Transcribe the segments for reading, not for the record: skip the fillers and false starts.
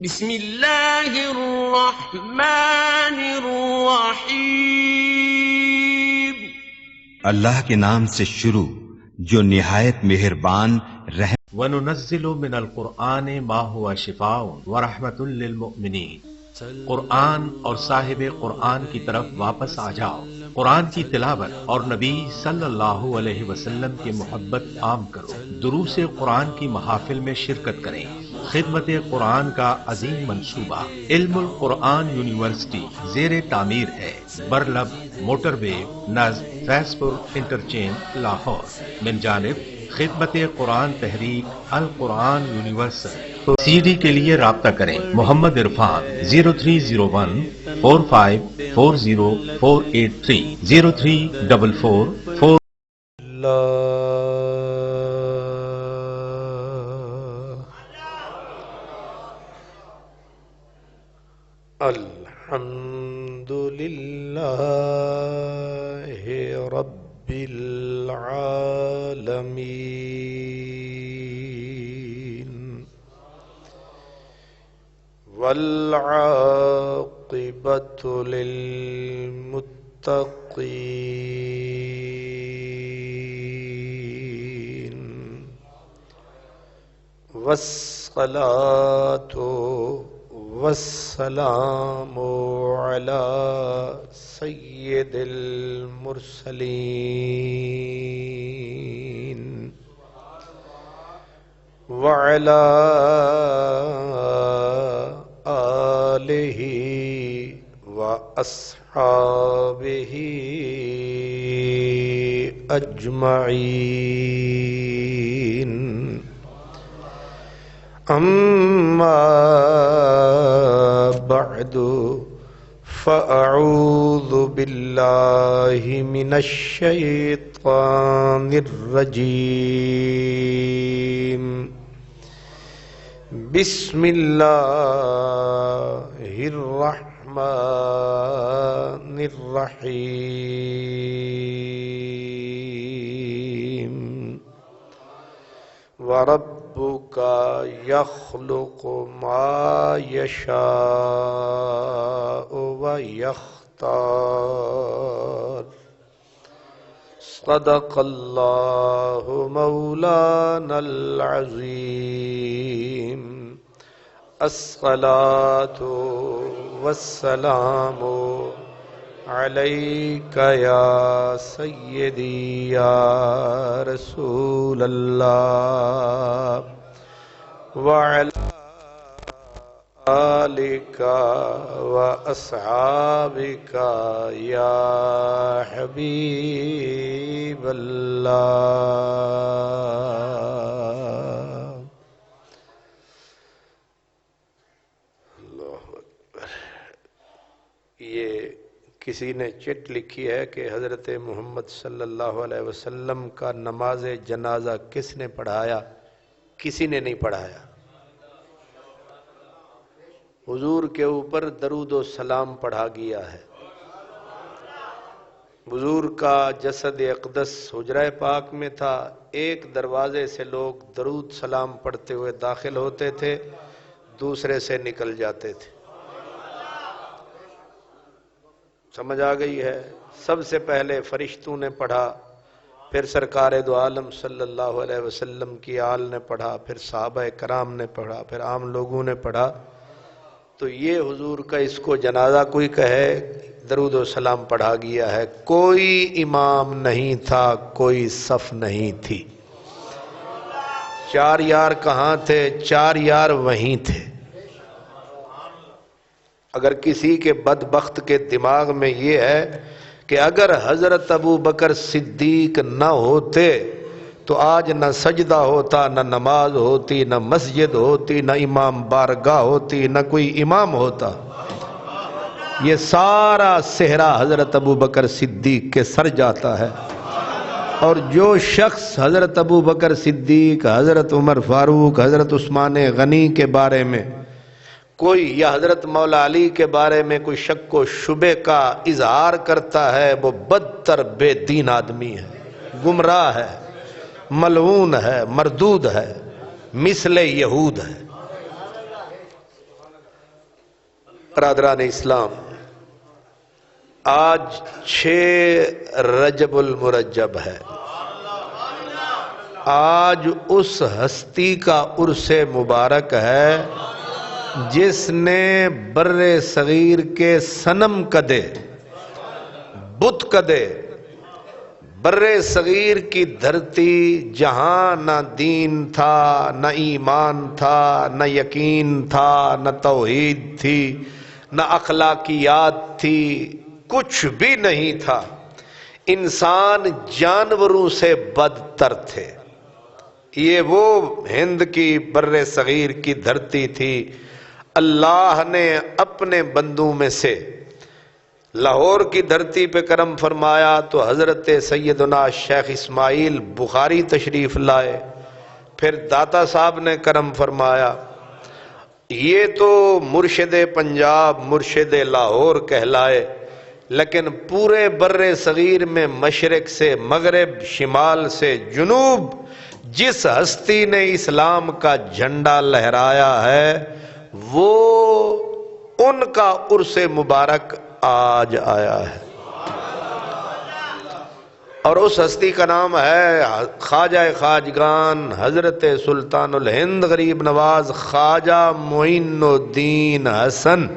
بسم اللہ الرحمن الرحیم۔ اللہ کے نام سے شروع جو نہایت مہربان رحم۔ وَنُنَزِّلُ مِنَ الْقُرْآنِ مَا هُوَ شِفَاءٌ وَرَحْمَةٌ لِّلْمُؤْمِنِينَ۔ قرآن اور صاحب قرآن کی طرف واپس آ جاؤ، قرآن کی تلاوت اور نبی صلی اللہ علیہ وسلم کی محبت عام کرو، دروس قرآن کی محافل میں شرکت کریں۔ خدمت قرآن کا عظیم منصوبہ علم القرآن یونیورسٹی زیر تعمیر ہے، برلب موٹر وے نزد فیض پور انٹرچینج لاہور، من جانب خدمت قرآن تحریک القرآن یونیورسل۔ سی ڈی کے لیے رابطہ کریں محمد عرفان 0301540483 0344 الحمد للہ رب العالمین والعاقبۃ للمتقین والصلاۃ والسلام علی سید المرسلین وعلی آلہ واصحابہ اجمعین۔ اما بعد فاعوذ باللہ من الشیطان الرجیم۔ بسم اللہ الرحمن الرحیم۔ وَرَبُّكَ يَخْلُقُ مَا يَشَاءُ وَيَخْتَارُ۔ صدق اللہ مولانا العظیم۔ الصلاۃ والسلام علیک یا سیدی یا رسول اللہ وعلی آلک واصحابک یا حبیب اللہ۔ یہ کسی نے چٹ لکھی ہے کہ حضرت محمد صلی اللہ علیہ وسلم کا نماز جنازہ کس نے پڑھایا؟ کسی نے نہیں پڑھایا۔ حضور کے اوپر درود و سلام پڑھا گیا ہے۔ حضور کا جسد اقدس حجرہ پاک میں تھا، ایک دروازے سے لوگ درود سلام پڑھتے ہوئے داخل ہوتے تھے، دوسرے سے نکل جاتے تھے۔ سمجھ آ گئی ہے؟ سب سے پہلے فرشتوں نے پڑھا، پھر سرکار دو عالم صلی اللہ علیہ وسلم کی آل نے پڑھا، پھر صحابہ کرام نے پڑھا، پھر عام لوگوں نے پڑھا۔ تو یہ حضور کا اس کو جنازہ کوئی کہے درود و سلام پڑھا گیا ہے۔ کوئی امام نہیں تھا، کوئی صف نہیں تھی۔ چار یار کہاں تھے؟ چار یار وہیں تھے۔ اگر کسی کے بدبخت کے دماغ میں یہ ہے کہ اگر حضرت ابو بکر صدیق نہ ہوتے تو آج نہ سجدہ ہوتا، نہ نماز ہوتی، نہ مسجد ہوتی، نہ امام بارگاہ ہوتی، نہ کوئی امام ہوتا، یہ سارا صحرا حضرت ابو بکر صدیق کے سر جاتا ہے۔ اور جو شخص حضرت ابو بکر صدیق، حضرت عمر فاروق، حضرت عثمان غنی کے بارے میں کوئی یا حضرت مولا علی کے بارے میں کوئی شک و شبے کا اظہار کرتا ہے، وہ بدتر بے دین آدمی ہے، گمراہ ہے، ملعون ہے، مردود ہے، مثل یہود ہے۔ برادران اسلام، آج 6 رجب المرجب ہے۔ آج اس ہستی کا عرس مبارک ہے جس نے بر صغیر کے صنم کدے، بت کدے، بر صغیر کی دھرتی جہاں نہ دین تھا، نہ ایمان تھا، نہ یقین تھا، نہ توحید تھی، نہ اخلاقیات تھی، کچھ بھی نہیں تھا، انسان جانوروں سے بدتر تھے۔ یہ وہ ہند کی بر صغیر کی دھرتی تھی۔ اللہ نے اپنے بندوں میں سے لاہور کی دھرتی پہ کرم فرمایا تو حضرت سیدنا شیخ اسماعیل بخاری تشریف لائے، پھر داتا صاحب نے کرم فرمایا۔ یہ تو مرشد پنجاب، مرشد لاہور کہلائے، لیکن پورے بر صغیر میں مشرق سے مغرب، شمال سے جنوب جس ہستی نے اسلام کا جھنڈا لہرایا ہے وہ ان کا عرس مبارک آج آیا ہے، اور اس ہستی کا نام ہے خواجہ خواجگان حضرت سلطان الہند غریب نواز خواجہ معین الدین حسن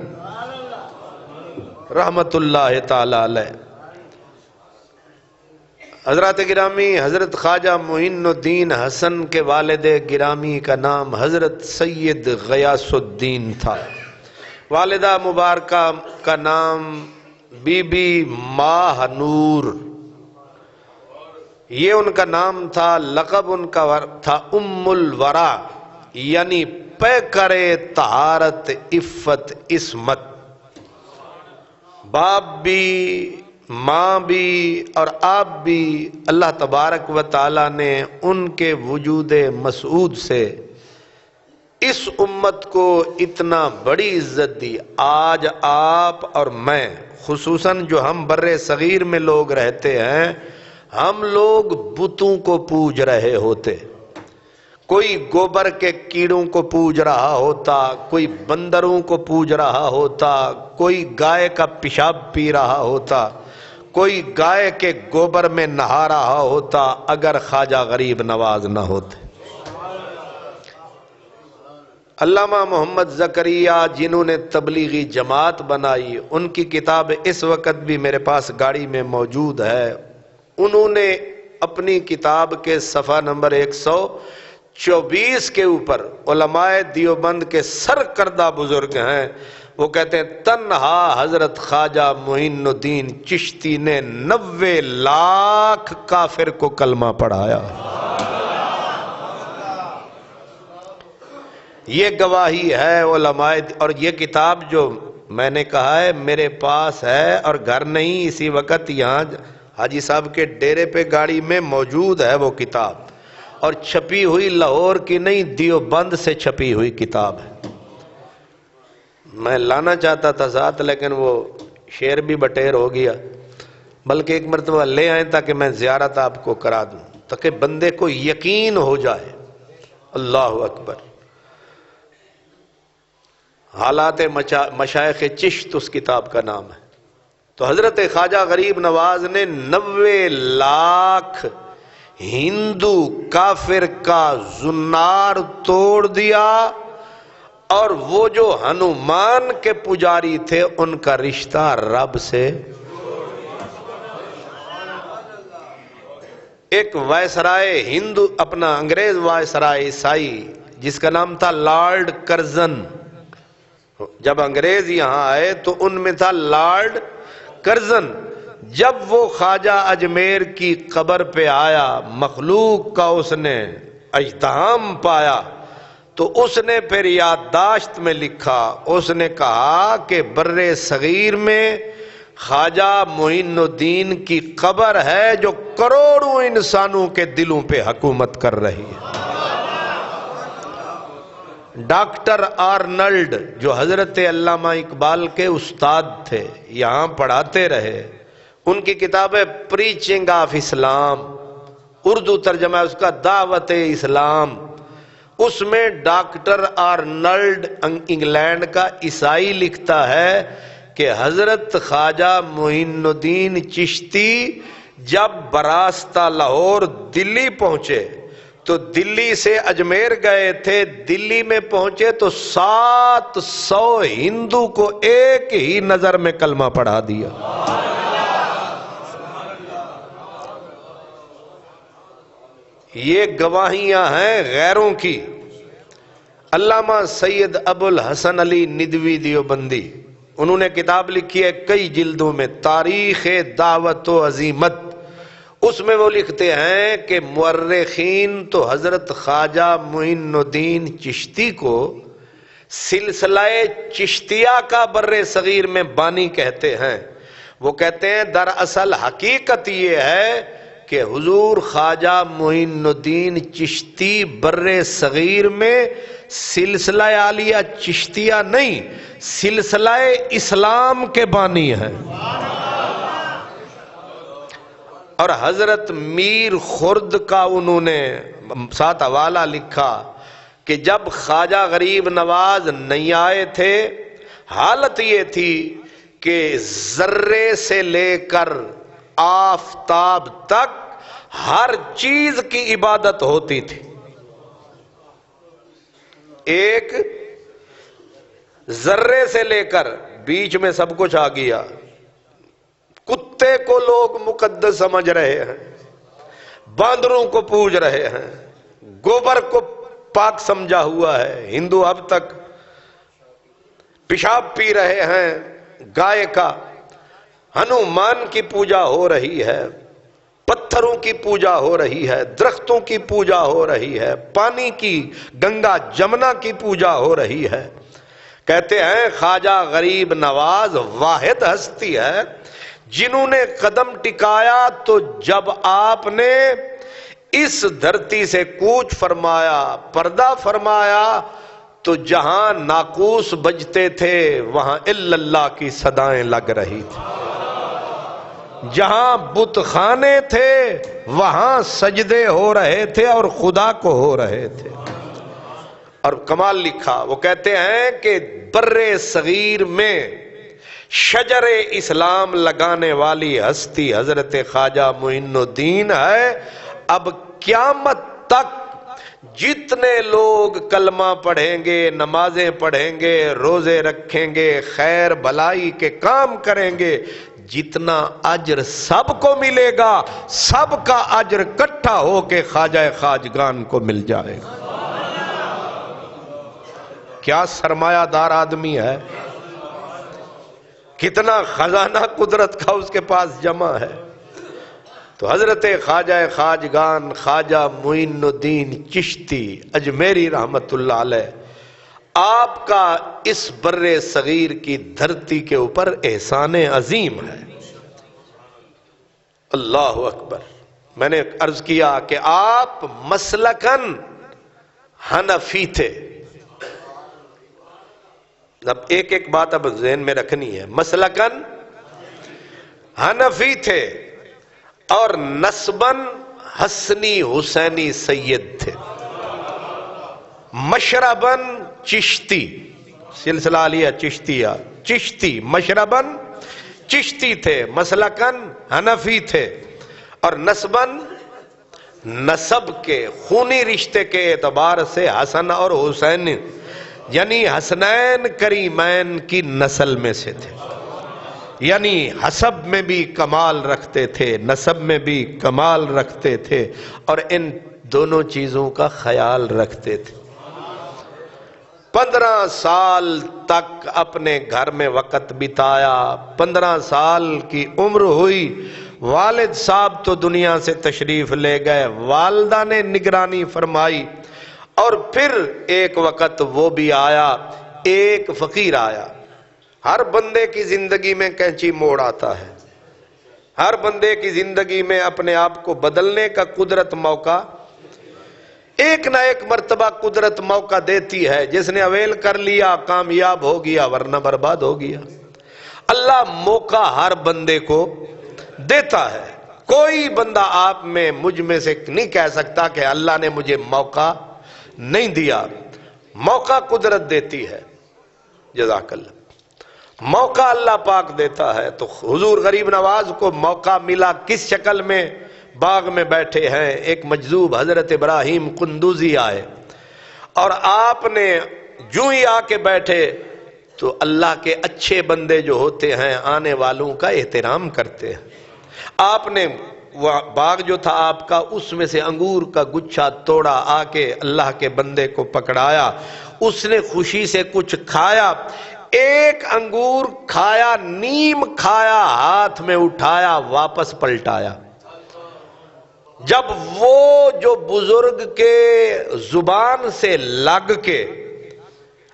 رحمت اللہ تعالی علیہ۔ حضرات گرامی، حضرت خواجہ معین الدین حسن کے والد گرامی کا نام حضرت سید غیاث الدین تھا، والدہ مبارکہ کا نام بی بی ماہ نور، یہ ان کا نام تھا۔ لقب ان کا تھا ام الورا، یعنی پیکرے طہارت، عفت، عصمت۔ باپ بھی، ماں بھی اور آپ بھی اللہ تبارک و تعالی نے ان کے وجود مسعود سے اس امت کو اتنا بڑی عزت دی۔ آج آپ اور میں، خصوصاً جو ہم بر صغیر میں لوگ رہتے ہیں، ہم لوگ بتوں کو پوج رہے ہوتے، کوئی گوبر کے کیڑوں کو پوج رہا ہوتا، کوئی بندروں کو پوج رہا ہوتا، کوئی گائے کا پیشاب پی رہا ہوتا، کوئی گائے کے گوبر میں نہا رہا ہوتا اگر خواجہ غریب نواز نہ ہوتے۔ علامہ محمد زکریا جنہوں نے تبلیغی جماعت بنائی، ان کی کتاب اس وقت بھی میرے پاس گاڑی میں موجود ہے۔ انہوں نے اپنی کتاب کے صفحہ نمبر 124 کے اوپر، علماء دیوبند کے سرکردہ بزرگ ہیں، وہ کہتے ہیں تنہا حضرت خواجہ معین الدین چشتی نے 90 لاکھ کافر کو کلمہ پڑھایا۔ یہ گواہی ہے علماء، اور یہ کتاب جو میں نے کہا ہے میرے پاس ہے، اور گھر نہیں، اسی وقت یہاں حاجی صاحب کے ڈیرے پہ گاڑی میں موجود ہے وہ کتاب، اور چھپی ہوئی لاہور کی نہیں، دیوبند سے چھپی ہوئی کتاب ہے۔ میں لانا چاہتا تھا ساتھ، لیکن وہ شعر بھی بٹیر ہو گیا، بلکہ ایک مرتبہ لے آئیں تاکہ میں زیارت آپ کو کرا دوں، تاکہ بندے کو یقین ہو جائے۔ اللہ اکبر۔ حالات مشائخ چشت اس کتاب کا نام ہے۔ تو حضرت خواجہ غریب نواز نے 90 لاکھ ہندو کافر کا زنار توڑ دیا، اور وہ جو ہنومان کے پجاری تھے ان کا رشتہ رب سے۔ ایک وائسرائے ہندو، اپنا انگریز وائسرائے عیسائی جس کا نام تھا لارڈ کرزن، جب انگریز یہاں آئے تو ان میں تھا لارڈ کرزن۔ جب وہ خواجہ اجمیر کی قبر پہ آیا، مخلوق کا اس نے اجتہام پایا، تو اس نے پھر یادداشت میں لکھا، اس نے کہا کہ بر صغیر میں خواجہ معین الدین کی قبر ہے جو کروڑوں انسانوں کے دلوں پہ حکومت کر رہی ہے۔ ڈاکٹر آرنلڈ جو حضرت علامہ اقبال کے استاد تھے، یہاں پڑھاتے رہے، ان کی کتاب ہے پریچنگ آف اسلام، اردو ترجمہ ہے اس کا دعوت اسلام۔ اس میں ڈاکٹر آرنلڈ انگلینڈ کا عیسائی لکھتا ہے کہ حضرت خواجہ معین الدین چشتی جب براستہ لاہور دلی پہنچے تو دلی سے اجمیر گئے تھے، دلی میں پہنچے تو 700 ہندو کو ایک ہی نظر میں کلمہ پڑھا دیا۔ یہ گواہیاں ہیں غیروں کی۔ علامہ سید ابو الحسن علی ندوی دیوبندی، انہوں نے کتاب لکھی ہے کئی جلدوں میں، تاریخ دعوت و عزیمت، اس میں وہ لکھتے ہیں کہ مورخین تو حضرت خواجہ معین الدین چشتی کو سلسلہ چشتیہ کا بر صغیر میں بانی کہتے ہیں۔ وہ کہتے ہیں دراصل حقیقت یہ ہے کہ حضور خواجہ معین الدین چشتی بر صغیر میں سلسلہ عالیہ چشتیہ نہیں، سلسلہ اسلام کے بانی ہیں۔ اور حضرت میر خرد کا انہوں نے ساتھ حوالہ لکھا کہ جب خواجہ غریب نواز نہیں آئے تھے، حالت یہ تھی کہ ذرے سے لے کر آفتاب تک ہر چیز کی عبادت ہوتی تھی۔ ایک ذرے سے لے کر بیچ میں سب کچھ آ گیا، کتے کو لوگ مقدس سمجھ رہے ہیں، باندروں کو پوج رہے ہیں، گوبر کو پاک سمجھا ہوا ہے، ہندو اب تک پیشاب پی رہے ہیں گائے کا، ہنومان کی پوجا ہو رہی ہے، پتھروں کی پوجا ہو رہی ہے، درختوں کی پوجا ہو رہی ہے، پانی کی گنگا جمنا کی پوجا ہو رہی ہے۔ کہتے ہیں خواجہ غریب نواز واحد ہستی ہے جنہوں نے قدم ٹکایا تو جب آپ نے اس دھرتی سے کوچ فرمایا، پردہ فرمایا، تو جہاں ناقوس بجتے تھے وہاں الا اللہ کی صدائیں لگ رہی تھی، جہاں بت خانے تھے وہاں سجدے ہو رہے تھے اور خدا کو ہو رہے تھے۔ اور کمال لکھا، وہ کہتے ہیں کہ بر صغیر میں شجر اسلام لگانے والی ہستی حضرت خواجہ معین الدین ہے۔ اب قیامت تک جتنے لوگ کلمہ پڑھیں گے، نمازیں پڑھیں گے، روزے رکھیں گے، خیر بھلائی کے کام کریں گے، جتنا اجر سب کو ملے گا، سب کا اجر اکٹھا ہو کے خواجہ خواجگان کو مل جائے گا۔ کیا سرمایہ دار آدمی ہے، کتنا خزانہ قدرت کا اس کے پاس جمع ہے۔ تو حضرت خواجہ خواجگان خواجہ معین الدین چشتی اجمیری رحمت اللہ علیہ، آپ کا اس بر صغیر کی دھرتی کے اوپر احسان عظیم ہے۔ اللہ اکبر۔ میں نے عرض کیا کہ آپ مسلکن حنفی تھے۔ اب ایک ایک بات اب ذہن میں رکھنی ہے، مسلکن حنفی تھے اور نسبن حسنی حسینی سید تھے، مشربن چشتی، سلسلہ علیہ چشتیہ، چشتی مشربن چشتی تھے، مسلکن حنفی تھے، اور نسبن نسب کے خونی رشتے کے اعتبار سے حسن اور حسین یعنی حسنین کریمین کی نسل میں سے تھے، یعنی حسب میں بھی کمال رکھتے تھے، نسب میں بھی کمال رکھتے تھے، اور ان دونوں چیزوں کا خیال رکھتے تھے۔ 15 سال تک اپنے گھر میں وقت بتایا، 15 سال کی عمر ہوئی، والد صاحب تو دنیا سے تشریف لے گئے، والدہ نے نگرانی فرمائی، اور پھر ایک وقت وہ بھی آیا، ایک فقیر آیا۔ ہر بندے کی زندگی میں کینچی موڑ آتا ہے، ہر بندے کی زندگی میں اپنے آپ کو بدلنے کا قدرت موقع ایک نہ ایک مرتبہ قدرت موقع دیتی ہے، جس نے اویل کر لیا کامیاب ہو گیا، ورنہ برباد ہو گیا۔ اللہ موقع ہر بندے کو دیتا ہے، کوئی بندہ آپ میں مجھ میں سے نہیں کہہ سکتا کہ اللہ نے مجھے موقع نہیں دیا. موقع قدرت دیتی ہے. جزاک اللہ. موقع اللہ پاک دیتا ہے. تو حضور غریب نواز کو موقع ملا کس شکل میں؟ باغ میں بیٹھے ہیں, ایک مجذوب حضرت ابراہیم قندوزی آئے, اور آپ نے جو ہی آ کے بیٹھے تو اللہ کے اچھے بندے جو ہوتے ہیں آنے والوں کا احترام کرتے ہیں. آپ نے وہ باغ جو تھا آپ کا, اس میں سے انگور کا گچھا توڑا, آ کے اللہ کے بندے کو پکڑایا, اس نے خوشی سے کچھ کھایا. ایک انگور کھایا, نیم کھایا, ہاتھ میں اٹھایا, واپس پلٹایا. جب وہ جو بزرگ کے زبان سے لگ کے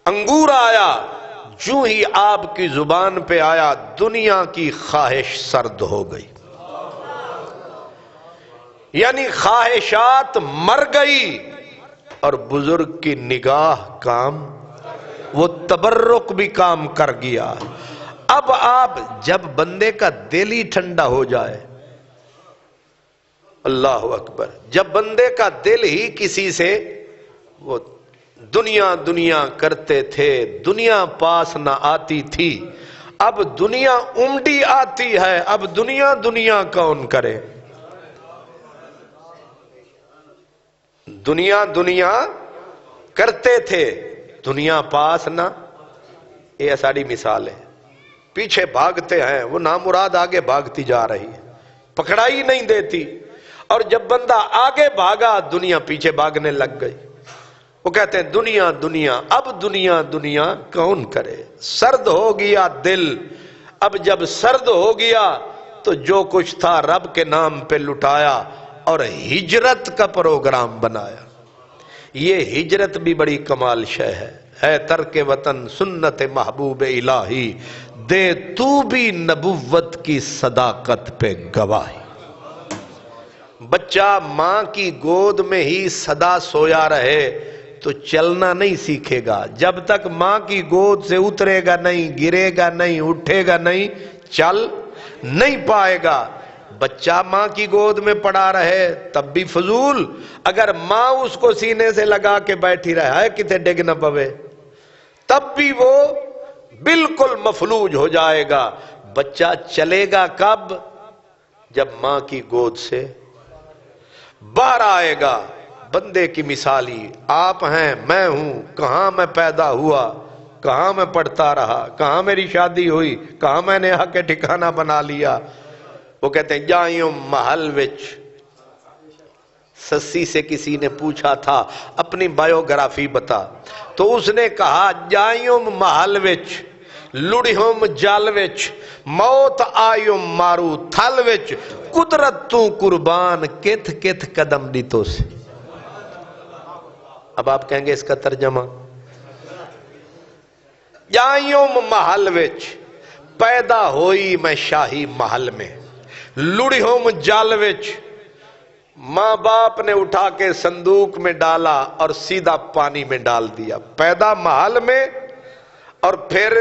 انگور آیا, جو ہی آپ کی زبان پہ آیا, دنیا کی خواہش سرد ہو گئی. یعنی خواہشات مر گئی اور بزرگ کی نگاہ کام, وہ تبرک بھی کام کر گیا. اب آپ جب بندے کا دل ہی ٹھنڈا ہو جائے, اللہ اکبر, جب بندے کا دل ہی کسی سے, وہ دنیا دنیا کرتے تھے, دنیا پاس نہ آتی تھی, اب دنیا امڈی آتی ہے, اب دنیا دنیا کون کرے. دنیا دنیا کرتے تھے, دنیا پاس نہ. یہ ساری مثال ہے. پیچھے بھاگتے ہیں, وہ نامراد آگے بھاگتی جا رہی ہے, پکڑائی نہیں دیتی. اور جب بندہ آگے بھاگا, دنیا پیچھے بھاگنے لگ گئی. وہ کہتے ہیں دنیا دنیا, اب دنیا دنیا کون کرے. سرد ہو گیا دل. اب جب سرد ہو گیا تو جو کچھ تھا رب کے نام پہ لٹایا اور ہجرت کا پروگرام بنایا. یہ ہجرت بھی بڑی کمال شے ہے ترک وطن سنت محبوب الہی, دے تو بھی نبوت کی صداقت پہ گواہی. بچہ ماں کی گود میں ہی سدا سویا رہے تو چلنا نہیں سیکھے گا. جب تک ماں کی گود سے اترے گا نہیں, گرے گا نہیں, اٹھے گا نہیں, چل نہیں پائے گا. بچہ ماں کی گود میں پڑا رہے تب بھی فضول, اگر ماں اس کو سینے سے لگا کے بیٹھی رہے کتے ڈگ نہ پوے, تب بھی وہ بالکل مفلوج ہو جائے گا. بچہ چلے گا کب؟ جب ماں کی گود سے باہر آئے گا. بندے کی مثالی آپ ہیں, میں ہوں. کہاں میں پیدا ہوا, کہاں میں پڑھتا رہا, کہاں میری شادی ہوئی, کہاں میں نے حق ٹھکانہ بنا لیا. وہ کہتے ہیں جائیوں محل وچ. سسی سے کسی نے پوچھا تھا اپنی بایوگرافی بتا, تو اس نے کہا جائیوں محل وچ, لڑیوں جال وچ, موت آئیوں مارو تھل وچ, قدرت تو قربان کت کت قدم دیتو سے. اب آپ کہیں گے اس کا ترجمہ, جائیوں محل وچ, پیدا ہوئی میں شاہی محل میں, لڑیوں جال وچ, ماں باپ نے اٹھا کے صندوق میں ڈالا اور سیدھا پانی میں ڈال دیا. پیدا محل میں اور پھر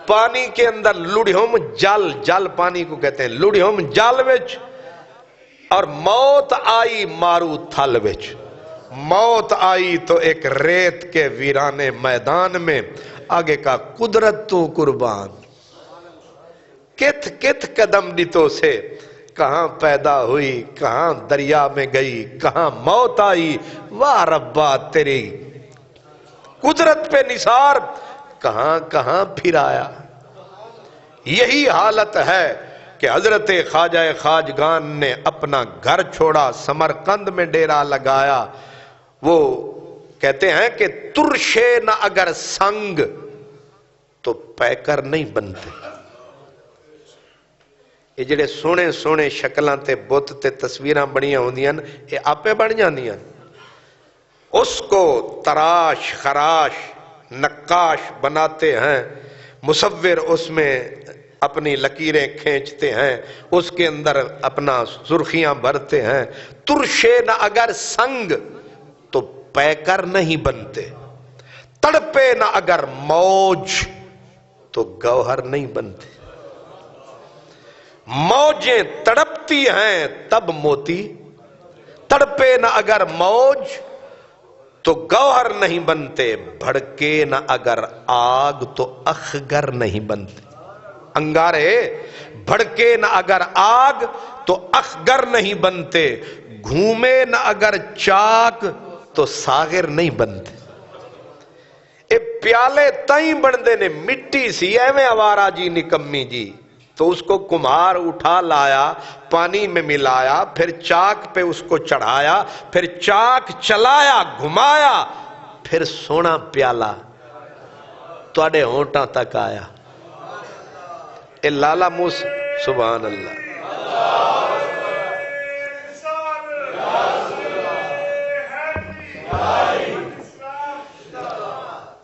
پانی کے اندر لڑیوں جال, جال پانی کو کہتے ہیں, لڑیوں جال وچ, اور موت آئی مارو تھل وچ. موت آئی تو ایک ریت کے ویرانے میدان میں, آگے کا قدرت تو قربان کت کت قدم دیتو سے. کہاں پیدا ہوئی, کہاں دریا میں گئی, کہاں موت آئی, واہ ربا تیری قدرت پہ نثار, کہاں کہاں پھر آیا. یہی حالت ہے کہ حضرت خواجہ خواجگان نے اپنا گھر چھوڑا, سمرقند میں ڈیرا لگایا. وہ کہتے ہیں کہ ترشے نہ اگر سنگ تو پیکر نہیں بنتے. یہ جڑے سونے سونے شکلاں تے بت تے تصویراں بنیاں ہوندیاں یہ آپے بن جاندیاں. اس کو تراش خراش نقاش بناتے ہیں, مصور اس میں اپنی لکیریں کھینچتے ہیں, اس کے اندر اپنا سرخیاں بھرتے ہیں. ترشے نہ اگر سنگ تو پیکر نہیں بنتے, تڑپے نہ اگر موج تو گوہر نہیں بنتے. موجیں تڑپتی ہیں تب موتی, تڑپے نہ اگر موج تو گوہر نہیں بنتے، بھڑکے نہ اگر آگ تو اخگر نہیں بنتے۔ انگارے بھڑکے نہ اگر آگ تو اخگر نہیں بنتے، گھومے نہ اگر چاک تو ساغر نہیں بنتے۔ اے پیالے تائیں بندے نے مٹی سی ایویں آوارہ جی نکمی جی، تو اس کو کمہار اٹھا لایا، پانی میں ملایا، پھر چاک پہ اس کو چڑھایا، پھر چاک چلایا گھمایا، پھر سونا پیالہ تواڈے ہونٹاں تک آیا۔ اے لالا موس سبحان اللہ۔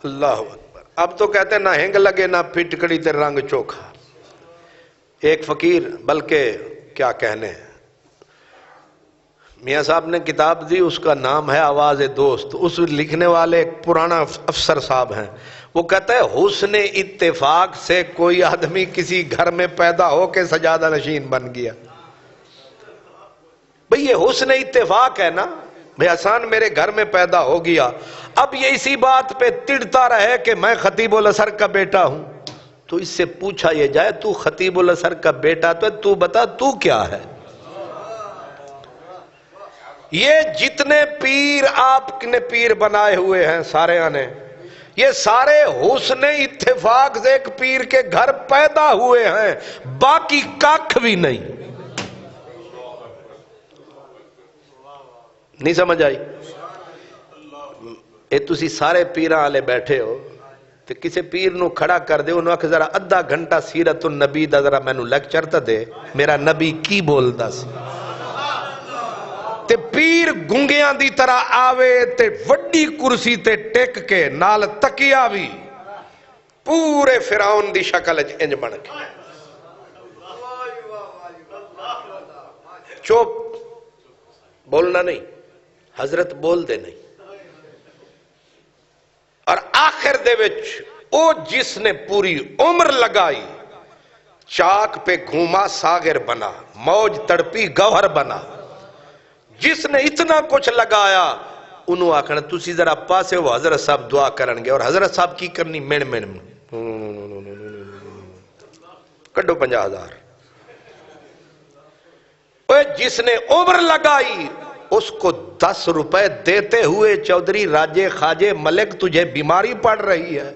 اللہ اکبر۔ اب تو کہتے ہیں نہ ہنگ لگے نہ پھٹکڑی تے رنگ چوکھا۔ ایک فقیر، بلکہ کیا کہنے، میاں صاحب نے کتاب دی، اس کا نام ہے آواز دوست۔ اس لکھنے والے ایک پرانا افسر صاحب ہیں، وہ کہتا ہے حسن اتفاق سے کوئی آدمی کسی گھر میں پیدا ہو کے سجادہ نشین بن گیا۔ بھئی یہ حسن اتفاق ہے نا، بھئی آسان میرے گھر میں پیدا ہو گیا، اب یہ اسی بات پہ تڑتا رہے کہ میں خطیب الاسر کا بیٹا ہوں، تو اس سے پوچھا یہ جائے تو خطیب الاسر کا بیٹا تو ہے، تو بتا تو کیا ہے؟ یہ جتنے پیر آپ نے پیر بنائے ہوئے ہیں سارے آنے، یہ سارے حسن اتفاق سے ایک پیر کے گھر پیدا ہوئے ہیں، باقی کاکھ بھی نہیں۔ نہیں سمجھ آئی؟ اے تسی سارے پیراں والے بیٹھے ہو تے کسے پیر نو کھڑا کر دے، انہوں آکھے ذرا ادھا گھنٹہ سیرت النبی دا ذرا میں نو لیکچر تا دے، میرا نبی کی بولدا سی؟ تے پیر گنگیاں دی طرح آوے تے وڈی کرسی تے ٹیک کے نال تکیا بھی پورے فرعون دی شکل انج بن کے چوپ، بولنا نہیں، حضرت بول دے نہیں، اور آخر دے وچ او جس نے پوری عمر لگائی، چاک پہ گھوما ساغر بنا، موج تڑپی گوہر بنا، جس نے اتنا کچھ لگایا، انہوں آکھنا تسی ذرا پاسے وہ حضرت صاحب دعا کرنگے، اور حضرت صاحب کی کرنی مین کڈو 50,000۔ جس نے عمر لگائی اس کو 10 روپے دیتے ہوئے چودھری راجے خواجے ملک تجھے بیماری پڑ رہی ہے،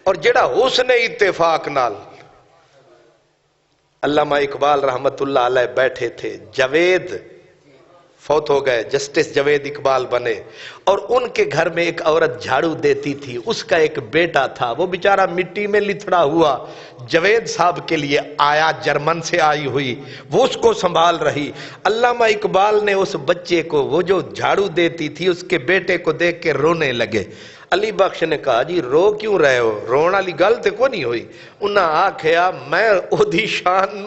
اور جڑا حسن اتفاق نال علامہ اقبال رحمت اللہ علیہ بیٹھے تھے، جوید فوت ہو گئے، جسٹس جوید اقبال بنے، اور ان کے گھر میں ایک عورت جھاڑو دیتی تھی، اس کا ایک بیٹا تھا، وہ بیچارہ مٹی میں لتھڑا ہوا، جوید صاحب کے لیے آیا، جرمن سے آئی ہوئی، وہ اس کو سنبھال رہی۔ علامہ اقبال نے اس بچے کو، وہ جو جھاڑو دیتی تھی، اس کے بیٹے کو دیکھ کے رونے لگے۔ علی بخش نے کہا جی رو کیوں رہے ہو، رونا لی گل تے کو نہیں ہوئی؟ انہاں آکھیا میں او دی شان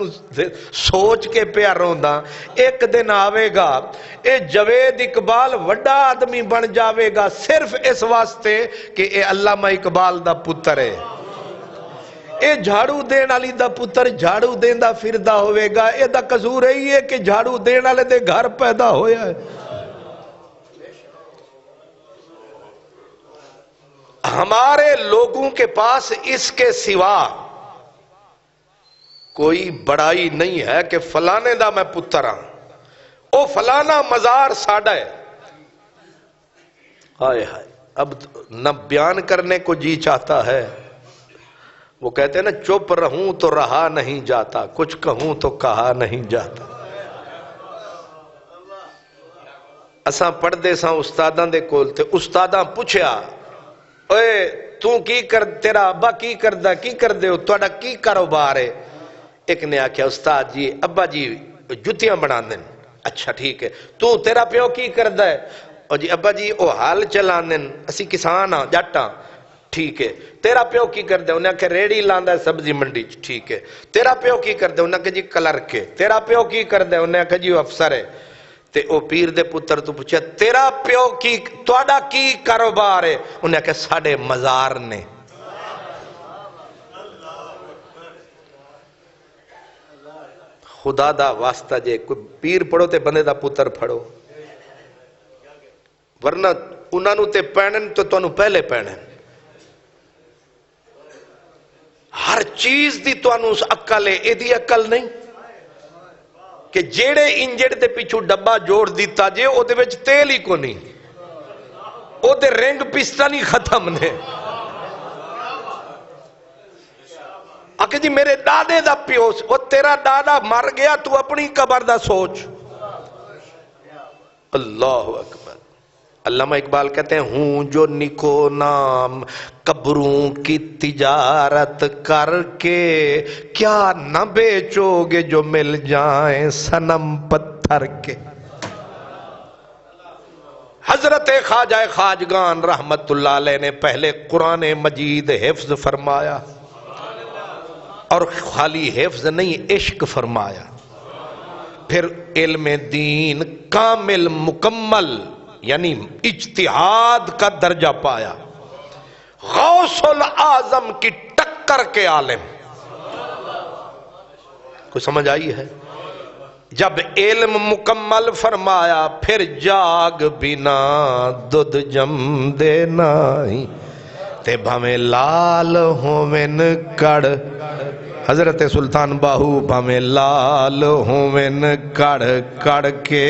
سوچ کے پیا روندا، ایک دن آوے گا اے جوید اقبال وڈا آدمی بن جاوے گا صرف اس واسطے کہ اے علامہ اقبال دا پتر ہے، اے جھاڑو دین علی دا پتر جھاڑو دین دا پھردا ہوئے گا، اے دا قصور ہے کہ جھاڑو دین علی دے گھر پیدا ہویا ہے۔ ہمارے لوگوں کے پاس اس کے سوا کوئی بڑائی نہیں ہے کہ فلانے دا میں پتر ہاں، او فلانا مزار ساڑا ہے۔ ہائے ہائے، اب نہ بیان کرنے کو جی چاہتا ہے، وہ کہتے ہیں نا چپ رہوں تو رہا نہیں جاتا، کچھ کہوں تو کہا نہیں جاتا۔ اساں پڑھ دے ساں استاداں دے کول تے استاداں پوچھیا اوے تو کی کر، تیرا ابا کی کردہ، کی کر دے ہو، توڑا کی کاروبار ہے؟ ایک نے آکھیا استاد جی ابا جی جتیاں بنا دیں۔ اچھا ٹھیک ہے، تو تیرا پیو کی کردہ ہے؟ اور جی ابا جی او حال چلان دیں، اسی کسان ہاں جٹاں۔ ٹھیک ہے، تیرا پیو کی کردہ؟ انہیں کہ ریڑی لاندہ ہے سبزی منڈی۔ ٹھیک ہے، تیرا پیو کی کردہ؟ انہیں کہ جی کلرک ہے۔ تیرا پیو کی کردہ؟ انہیں کہ جی افسر ہے۔ تے او پیر دے پتر تو پوچھا تیرا پیو کی، توڑا کی کاروبار ہے؟ انہیں کہ ساڑے مزار نے۔ خدا دا واسطہ جے کوئی پیر پڑھو تے بندے دا پتر پڑھو، ورنہ انہاں نوں تے پہنن تو تانوں پہلے پہنن. ہر چیز دی تانوں عقل ہے، ایدی عقل نہیں کہ جیڑے انجن دے پیچھو ڈبا جوڑ دیتا جے او دے وچ تیل ہی کو نہیں، او دے رنگ پستان ہی ختم نے. آکے جی میرے دادے دا پیوس، وہ تیرا دادا مر گیا، تو اپنی قبر دا سوچ. اللہ اکبر. علامہ اقبال کہتے ہیں ہوں جو نکو نام قبروں کی تجارت کر کے، کیا نہ بیچو گے جو مل جائیں صنم پتھر کے. حضرت خواجہ خواجگان رحمت اللہ علیہ نے پہلے قرآن مجید حفظ فرمایا، اور خالی حفظ نہیں عشق فرمایا. پھر علم دین کامل مکمل یعنی اجتہاد کا درجہ پایا. غوث العظم کی ٹکر کے عالم. کوئی سمجھ آئی ہے؟ جب علم مکمل فرمایا پھر جاگ بنا دودھ جم دے نائی تے بھامے لال ہومن کڑ. حضرت سلطان باہو بھامے لال ہومن کڑ کڑ کے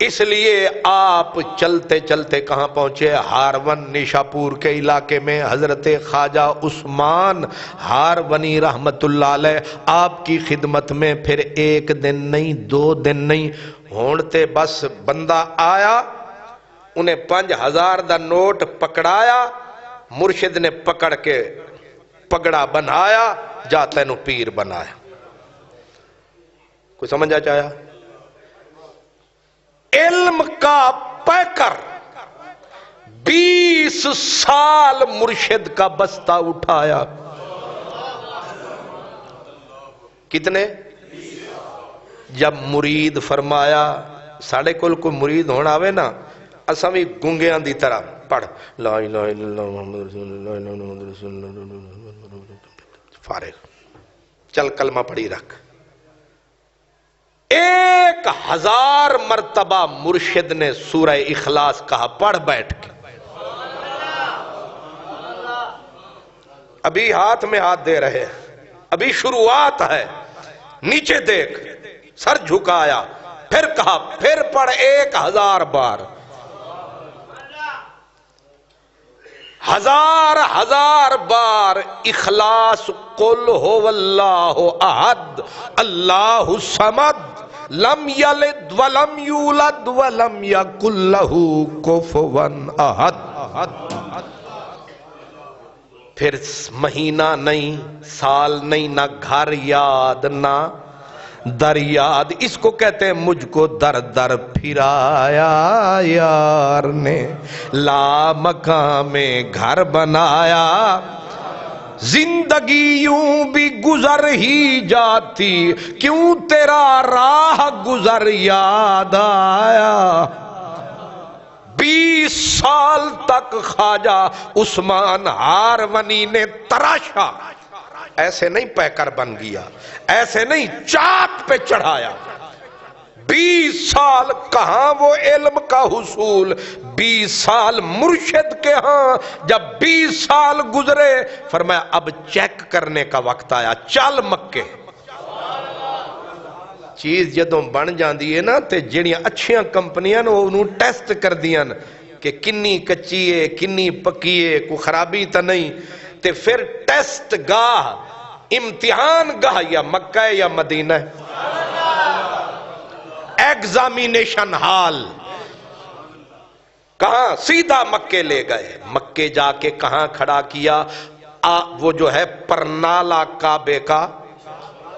اس لیے آپ چلتے چلتے کہاں پہنچے؟ ہارون نشاپور کے علاقے میں حضرت خواجہ عثمان ہارونی رحمت اللہ علیہ آپ کی خدمت میں. پھر ایک دن نہیں 2 دن نہیں ہونتے بس بندہ آیا، انہیں 5000 دا نوٹ پکڑایا، مرشد نے پکڑ کے پگڑا بنایا، جا تینوں پیر بنایا. کوئی سمجھا چاہیا؟ علم کا پیکر 20 سال مرشد کا بستہ اٹھایا. کتنے؟ جب مرید فرمایا ساڑھے کل کوئی مرید ہونا آوے نا، اساں بھی گنگیاں دی طرح پڑھ لا الہ الا اللہ محمد رسول اللہ محمد رسول اللہ، فارغ چل کلمہ پڑھی رکھ. 1000 مرتبہ مرشد نے سورہ اخلاص کہا، پڑھ بیٹھ کے. ابھی ہاتھ میں ہاتھ دے رہے، ابھی شروعات ہے. نیچے دیکھ، سر جھکایا، پھر کہا پھر پڑھ 1000 بار. 1000 بار اخلاص. قل هو اللہ احد اللہ الصمد لم یلد ولم یولد ولم یکن لہ کفوا احد. پھر مہینہ نہیں، سال نہیں، نہ گھر یاد نہ در یاد. اس کو کہتے ہیں مجھ کو در در پھرایا یار نے، لا مکان میں گھر بنایا. زندگی یوں بھی گزر ہی جاتی، کیوں تیرا راہ گزر یاد آیا. 20 سال تک خواجہ عثمان ہارونی نے تراشا. ایسے نہیں پیکر بن گیا، ایسے نہیں چاک پہ چڑھایا. 20 سال کہاں وہ علم کا حصول، 20 سال مرشد کے ہاں. جب 20 سال گزرے فرمایا اب چیک کرنے کا وقت آیا، چل مکے. چیز جدوں بن جاندی ہے نا تے جڑیاں اچھیاں کمپنیاں وہ انہوں ٹیسٹ کر دیاں کہ کنی کچی ہے کنی پکی ہے، کوئی خرابی تا نہیں. تے پھر ٹیسٹ گاہ امتحان گاہ یا مکہ یا مدینہ، ایگزامینیشن ہال. کہاں؟ سیدھا مکے لے گئے. مکے جا کے کہاں کھڑا کیا؟ وہ جو ہے پرنالا کعبے کا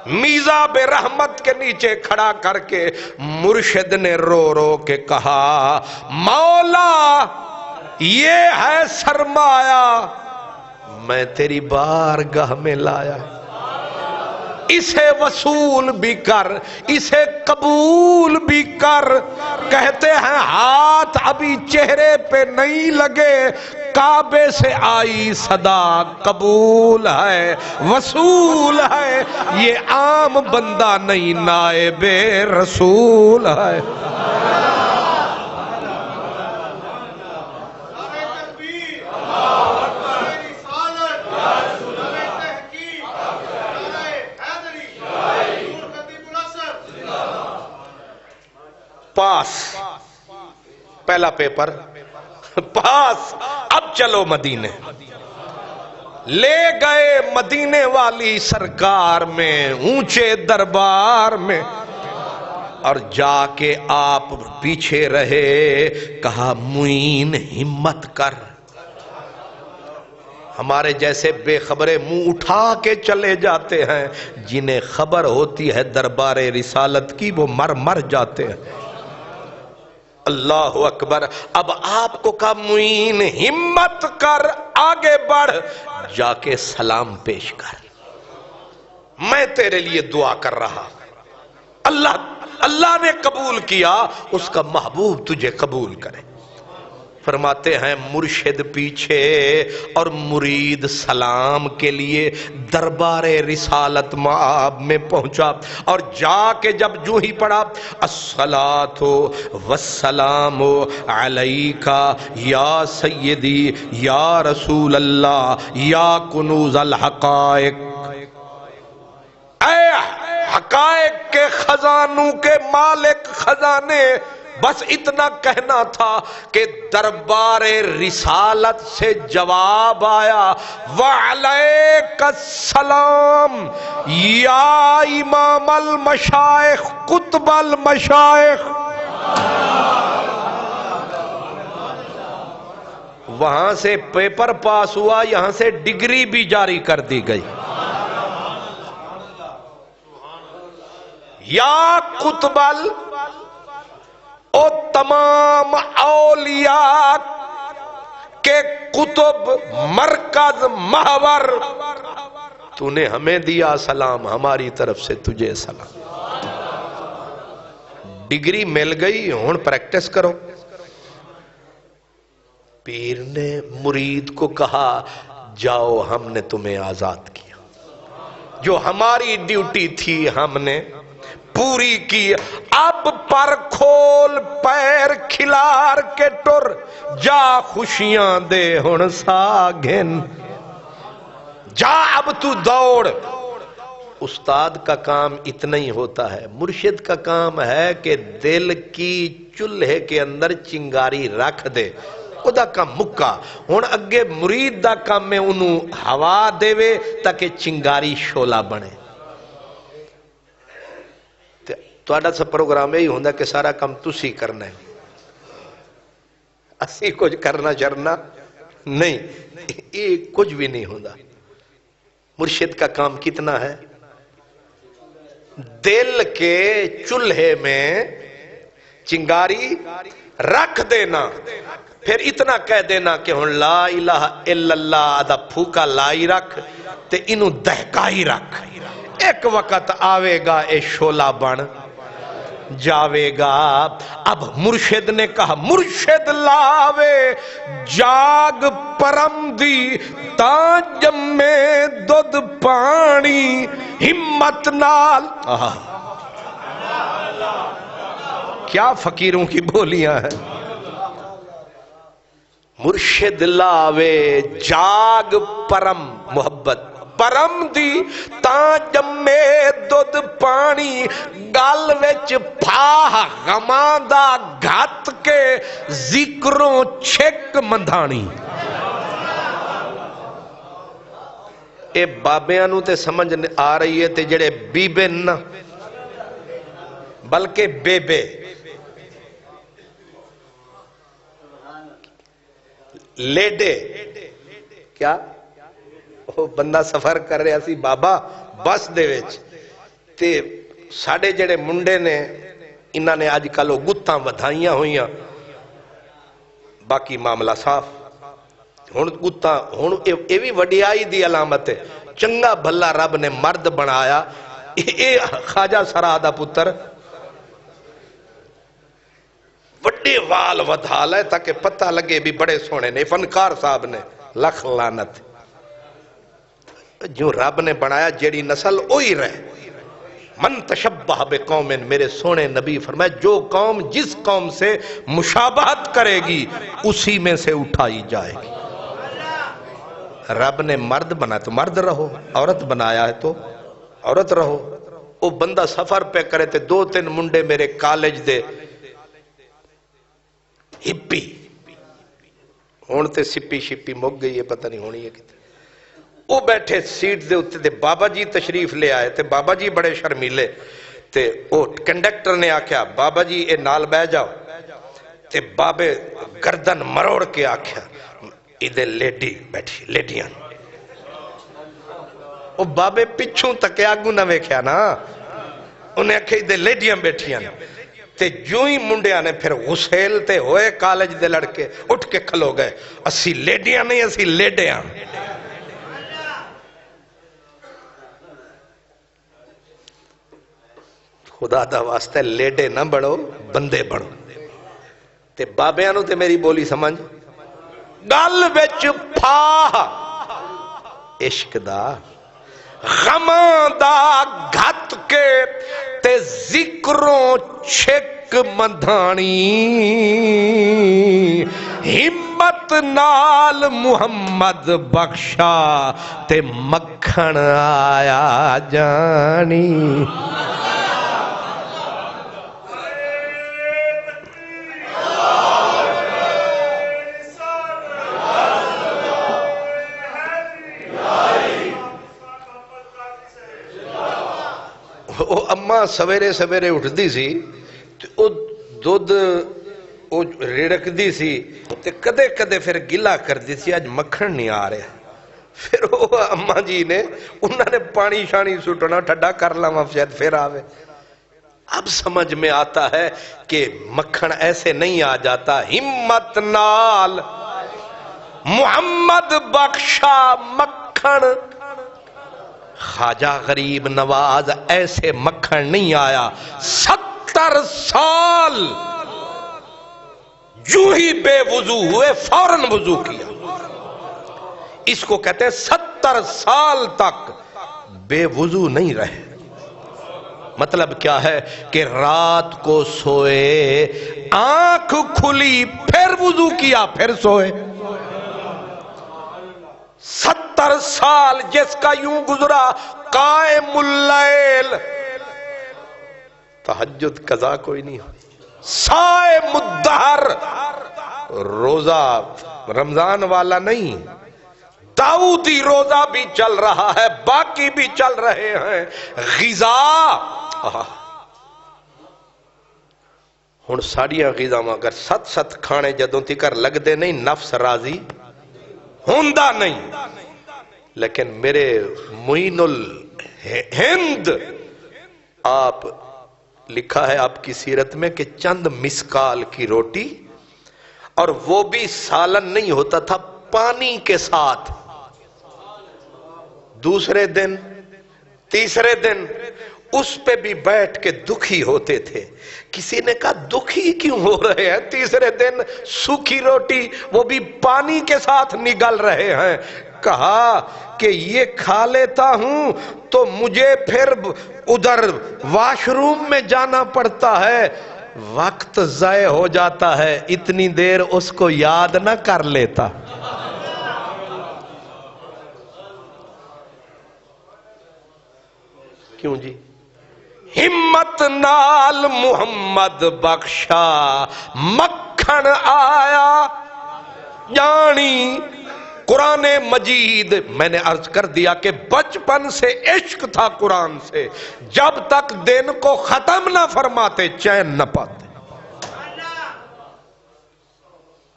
میزاب رحمت کے نیچے کھڑا کر کے مرشد نے رو رو کے کہا مولا یہ ہے سرمایہ میں تیری بارگاہ میں لایا. اسے وصول بھی کر، اسے قبول بھی کر۔ کہتے ہیں ہاتھ ابھی چہرے پہ نہیں لگے، کعبے سے آئی صدا قبول ہے وصول ہے، یہ عام بندہ نہیں نائب رسول ہے۔ پاس پہلا پیپر پاس، اب چلو مدینے۔ لے گئے مدینے والی سرکار میں، اونچے دربار میں، اور جا کے آپ پیچھے رہے، کہا معین ہمت کر۔ ہمارے جیسے بے خبرے منہ اٹھا کے چلے جاتے ہیں، جنہیں خبر ہوتی ہے دربار رسالت کی وہ مر جاتے ہیں۔ اللہ اکبر۔ اب آپ کو کہا معین ہمت کر، آگے بڑھ، جا کے سلام پیش کر، میں تیرے لیے دعا کر رہا۔ اللہ نے قبول کیا، اس کا محبوب تجھے قبول کرے۔ فرماتے ہیں مرشد پیچھے اور مرید سلام کے لیے دربار رسالت مآب میں پہنچا، اور جا کے جب جو ہی پڑھا الصلاۃ والسلام علیک یا سیدی یا رسول اللہ یا کنوز الحقائق، اے حقائق کے خزانوں کے مالک خزانے۔ بس اتنا کہنا تھا کہ دربار رسالت سے جواب آیا، وعلیک السلام یا امام المشائخ قطب المشائخ۔ وہاں سے پیپر پاس ہوا، یہاں سے ڈگری بھی جاری کر دی گئی۔ یا قطب او تمام اولیاء کے قطب، مرکز، محور، تو نے ہمیں دیا سلام، ہماری طرف سے تجھے سلام۔ ڈگری مل گئی، ہن پریکٹس کرو۔ پیر نے مرید کو کہا جاؤ، ہم نے تمہیں آزاد کیا، جو ہماری ڈیوٹی تھی ہم نے پوری کی۔ اب پر کھول پیر کھلار کے ٹر، جا خوشیاں دے ہن ساگن، جا اب تو دوڑ۔ استاد کا کام اتنا ہی ہوتا ہے، مرشد کا کام ہے کہ دل کی چولہے کے اندر چنگاری رکھ دے، خدا کا مکہ۔ ہن اگے مرید دا کام میں انہوں ہوا دے تاکہ چنگاری شولا بنے۔ تہاڈا سب پروگرام یہی ہوندا کہ سارا کام تسی کرنا ہے، اسی کچھ کرنا چرنا نہیں، یہ کچھ بھی نہیں ہوندا۔ مرشد کا کام کتنا ہے؟ دل کے چولہے میں چنگاری رکھ دینا، پھر اتنا کہہ دینا کہ ہن لا الہ الا اللہ آدھا پھوکا لائی رکھ تے انہوں دہکائی رکھ، ایک وقت آوے گا اے شولا بن جاوے گا۔ اب مرشد نے کہا مرشد لاوے جاگ پرم دی تا جمے دودھ پانی ہمت نال۔ کیا فقیروں کی بولیاں ہیں۔ مرشد لاوے جاگ پرم محبت، پرم دی تا جمے دودھ پانی، گل وچ پھا غماں دا گھت کے ذکروں چھک مندھانی۔ اے بابیاں نوں تے سمجھ آ رہی ہے تے جڑے بیبے نہ بلکہ بیبے لیڈے، کیا بندہ سفر کر رہا سی بابا بس دے وچ تے ساڑے جڑے منڈے نے انہاں نے آج کل گتاں ودھائیاں ہوئیاں، باقی معاملہ صاف۔ ہن گتاں ہن اے بھی وڈیائی دی علامت ہے، چنگا بھلا رب نے مرد بنایا یہ خواجہ سرا دا پتر وڈے وال ودھال ہے تاکہ پتہ لگے بھی بڑے سونے نے فنکار صاحب نے لکھ لعنت جو رب نے بنایا جیڑی نسل وہی رہے من تشبہ بقوم میرے سونے نبی فرمائے جو قوم جس قوم سے مشابہت کرے گی اسی میں سے اٹھائی جائے گی رب نے مرد بنایا تو مرد رہو عورت بنایا ہے تو عورت رہو وہ بندہ سفر پہ کرے تے 2-3 منڈے میرے کالج دے ہپی ہون تے سپی شپی مک گئی ہے پتہ نہیں ہونی ہے کتنے وہ بیٹھے سیٹ دے اتے تے بابا جی تشریف لے آئے تے بابا جی بڑے شرمیلے تے وہ کنڈکٹر نے آکھیا بابا جی اے نال بہ جاؤ تے بابے گردن مروڑ کے آکھیا ادھے لیڈی بیٹھی لیڈیاں وہ بابے پچھوں تک آگوں نہ ویکھیا نا انہیں آکھے ادھے لیڈیاں بیٹھیاں تے جو ہی منڈیاں نے پھر غسیل تے ہوئے کالج دے لڑکے اٹھ کے کھلو گئے اسی لیڈیاں نہیں اسی لیڈیاں خدا دا واسطہ لیڈے نہ بڑھو بندے بڑھو تے بابیاں تے میری بولی سمجھ گل وچ پھا عشق دا غماں دا گھت کے تے ذکروں چھک مدھانی ہمت نال محمد بخشا تے مکھن آیا جانی وہ اماں سویرے سویرے اٹھ دی سی وہ دودھ وہ رڑک دی سی تے کدے کدے پھر گلا کر دی سی آج مکھن نہیں آ رہا پھر وہ اماں جی نے انہوں نے پانی شانی سٹنا ٹھڈا کر لاما شاید پھر آوے اب سمجھ میں آتا ہے کہ مکھن ایسے نہیں آ جاتا ہمت نال محمد بخشا مکھن خواجہ غریب نواز ایسے مکھن نہیں آیا 70 سال جو ہی بے وضو ہوئے فوراً وضو کیا اس کو کہتے ہیں 70 سال تک بے وضو نہیں رہے مطلب کیا ہے کہ رات کو سوئے آنکھ کھلی پھر وضو کیا پھر سوئے 70 سال جس کا یوں گزرا قائم اللیل تہجد قضا کوئی نہیں صائم الدہر روزہ رمضان والا نہیں داؤدی روزہ بھی چل رہا ہے باقی بھی چل رہے ہیں غذا ہن ساڑیاں غذا اگر 7 کھانے جدوں تکر لگ دے نہیں نفس راضی ہوندہ نہیں لیکن میرے معین الہند آپ لکھا ہے آپ کی سیرت میں کہ چند مسکال کی روٹی اور وہ بھی سالن نہیں ہوتا تھا پانی کے ساتھ دوسرے دن تیسرے دن اس پہ بھی بیٹھ کے دکھی ہوتے تھے کسی نے کہا دکھی کیوں ہو رہے ہیں تیسرے دن سوکھی روٹی وہ بھی پانی کے ساتھ نگل رہے ہیں کہا کہ یہ کھا لیتا ہوں تو مجھے پھر ادھر واش روم میں جانا پڑتا ہے وقت ضائع ہو جاتا ہے اتنی دیر اس کو یاد نہ کر لیتا کیوں جی ہمت نال محمد بخشا مکھن آیا جانی قرآن مجید میں نے عرض کر دیا کہ بچپن سے عشق تھا قرآن سے جب تک دن کو ختم نہ فرماتے چین نہ پاتے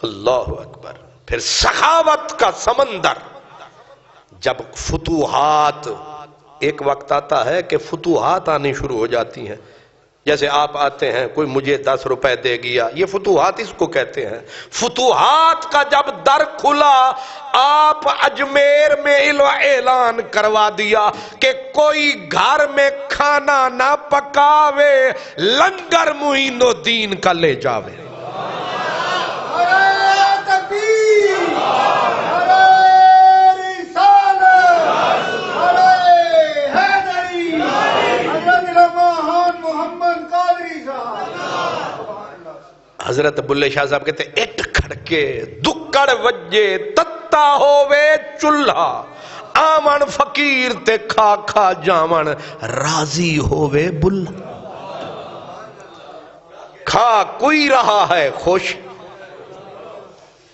اللہ اکبر پھر سخاوت کا سمندر جب فتوحات ایک وقت آتا ہے کہ فتوحات آنی شروع ہو جاتی ہیں جیسے آپ آتے ہیں کوئی مجھے 10 روپے دے گیا، یہ فتوحات اس کو کہتے ہیں۔ فتوحات کا جب در کھلا آپ اجمیر میں اعلان کروا دیا کہ کوئی گھر میں کھانا نہ پکاوے، لنگر معین الدین کا لے جاوے۔ حضرت بلے شاہ صاحب کہتے ہیں اٹ کھڑکے دکڑ وجے تتا ہووے چولہا، آمن فقیر تے کھا کھا جامن راضی ہووے بلا۔ کھا کوئی رہا ہے خوش،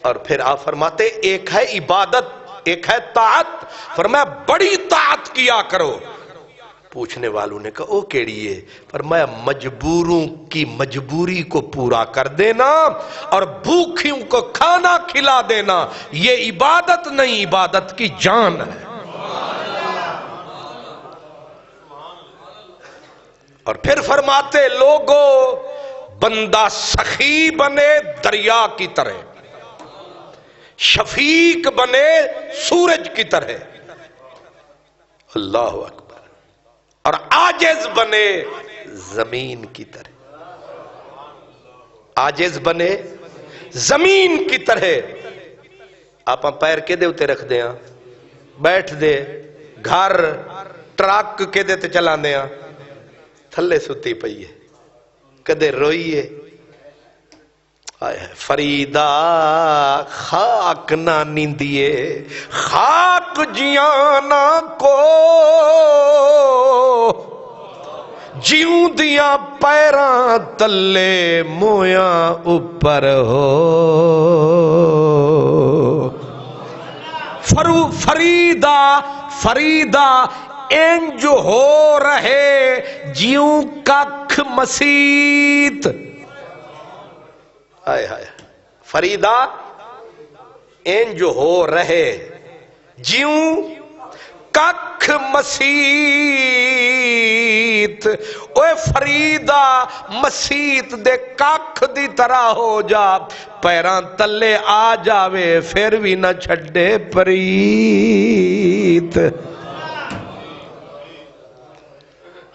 اور پھر آپ فرماتے ایک ہے عبادت ایک ہے طاعت، فرمایا بڑی طاعت کیا کرو۔ پوچھنے والوں نے کہا او کیڑی ہے؟ فرمایا مجبوروں کی مجبوری کو پورا کر دینا اور بھوکھیوں کو کھانا کھلا دینا، یہ عبادت نہیں، عبادت کی جان ہے۔ اور پھر فرماتے لوگو بندہ سخی بنے دریا کی طرح، شفیق بنے سورج کی طرح، اللہ اکبر، اور عاجز بنے زمین کی طرح، عاجز بنے زمین کی طرح۔ آپ پیر کے دے اتے رکھ دیاں، بیٹھ دے، گھر ٹرک کے دے تے چلا دیاں، تھلے ستی پئیے، کدے روئیے، فریدہ خاک نہ نیندیے، خاک جیانا کو جیوں دیاں پیراں تلے مویاں اوپر ہو۔ فریدہ انج ہو رہے جیوں ککھ مسیت، آئے ہائے، فریدہ انج ہو رہے جیوں ککھ مسیت، اوے فریدہ مسیت دے ککھ دی طرح ہو جا، پیراں تلے آ جاوے پھر بھی نہ چھڑے پریت۔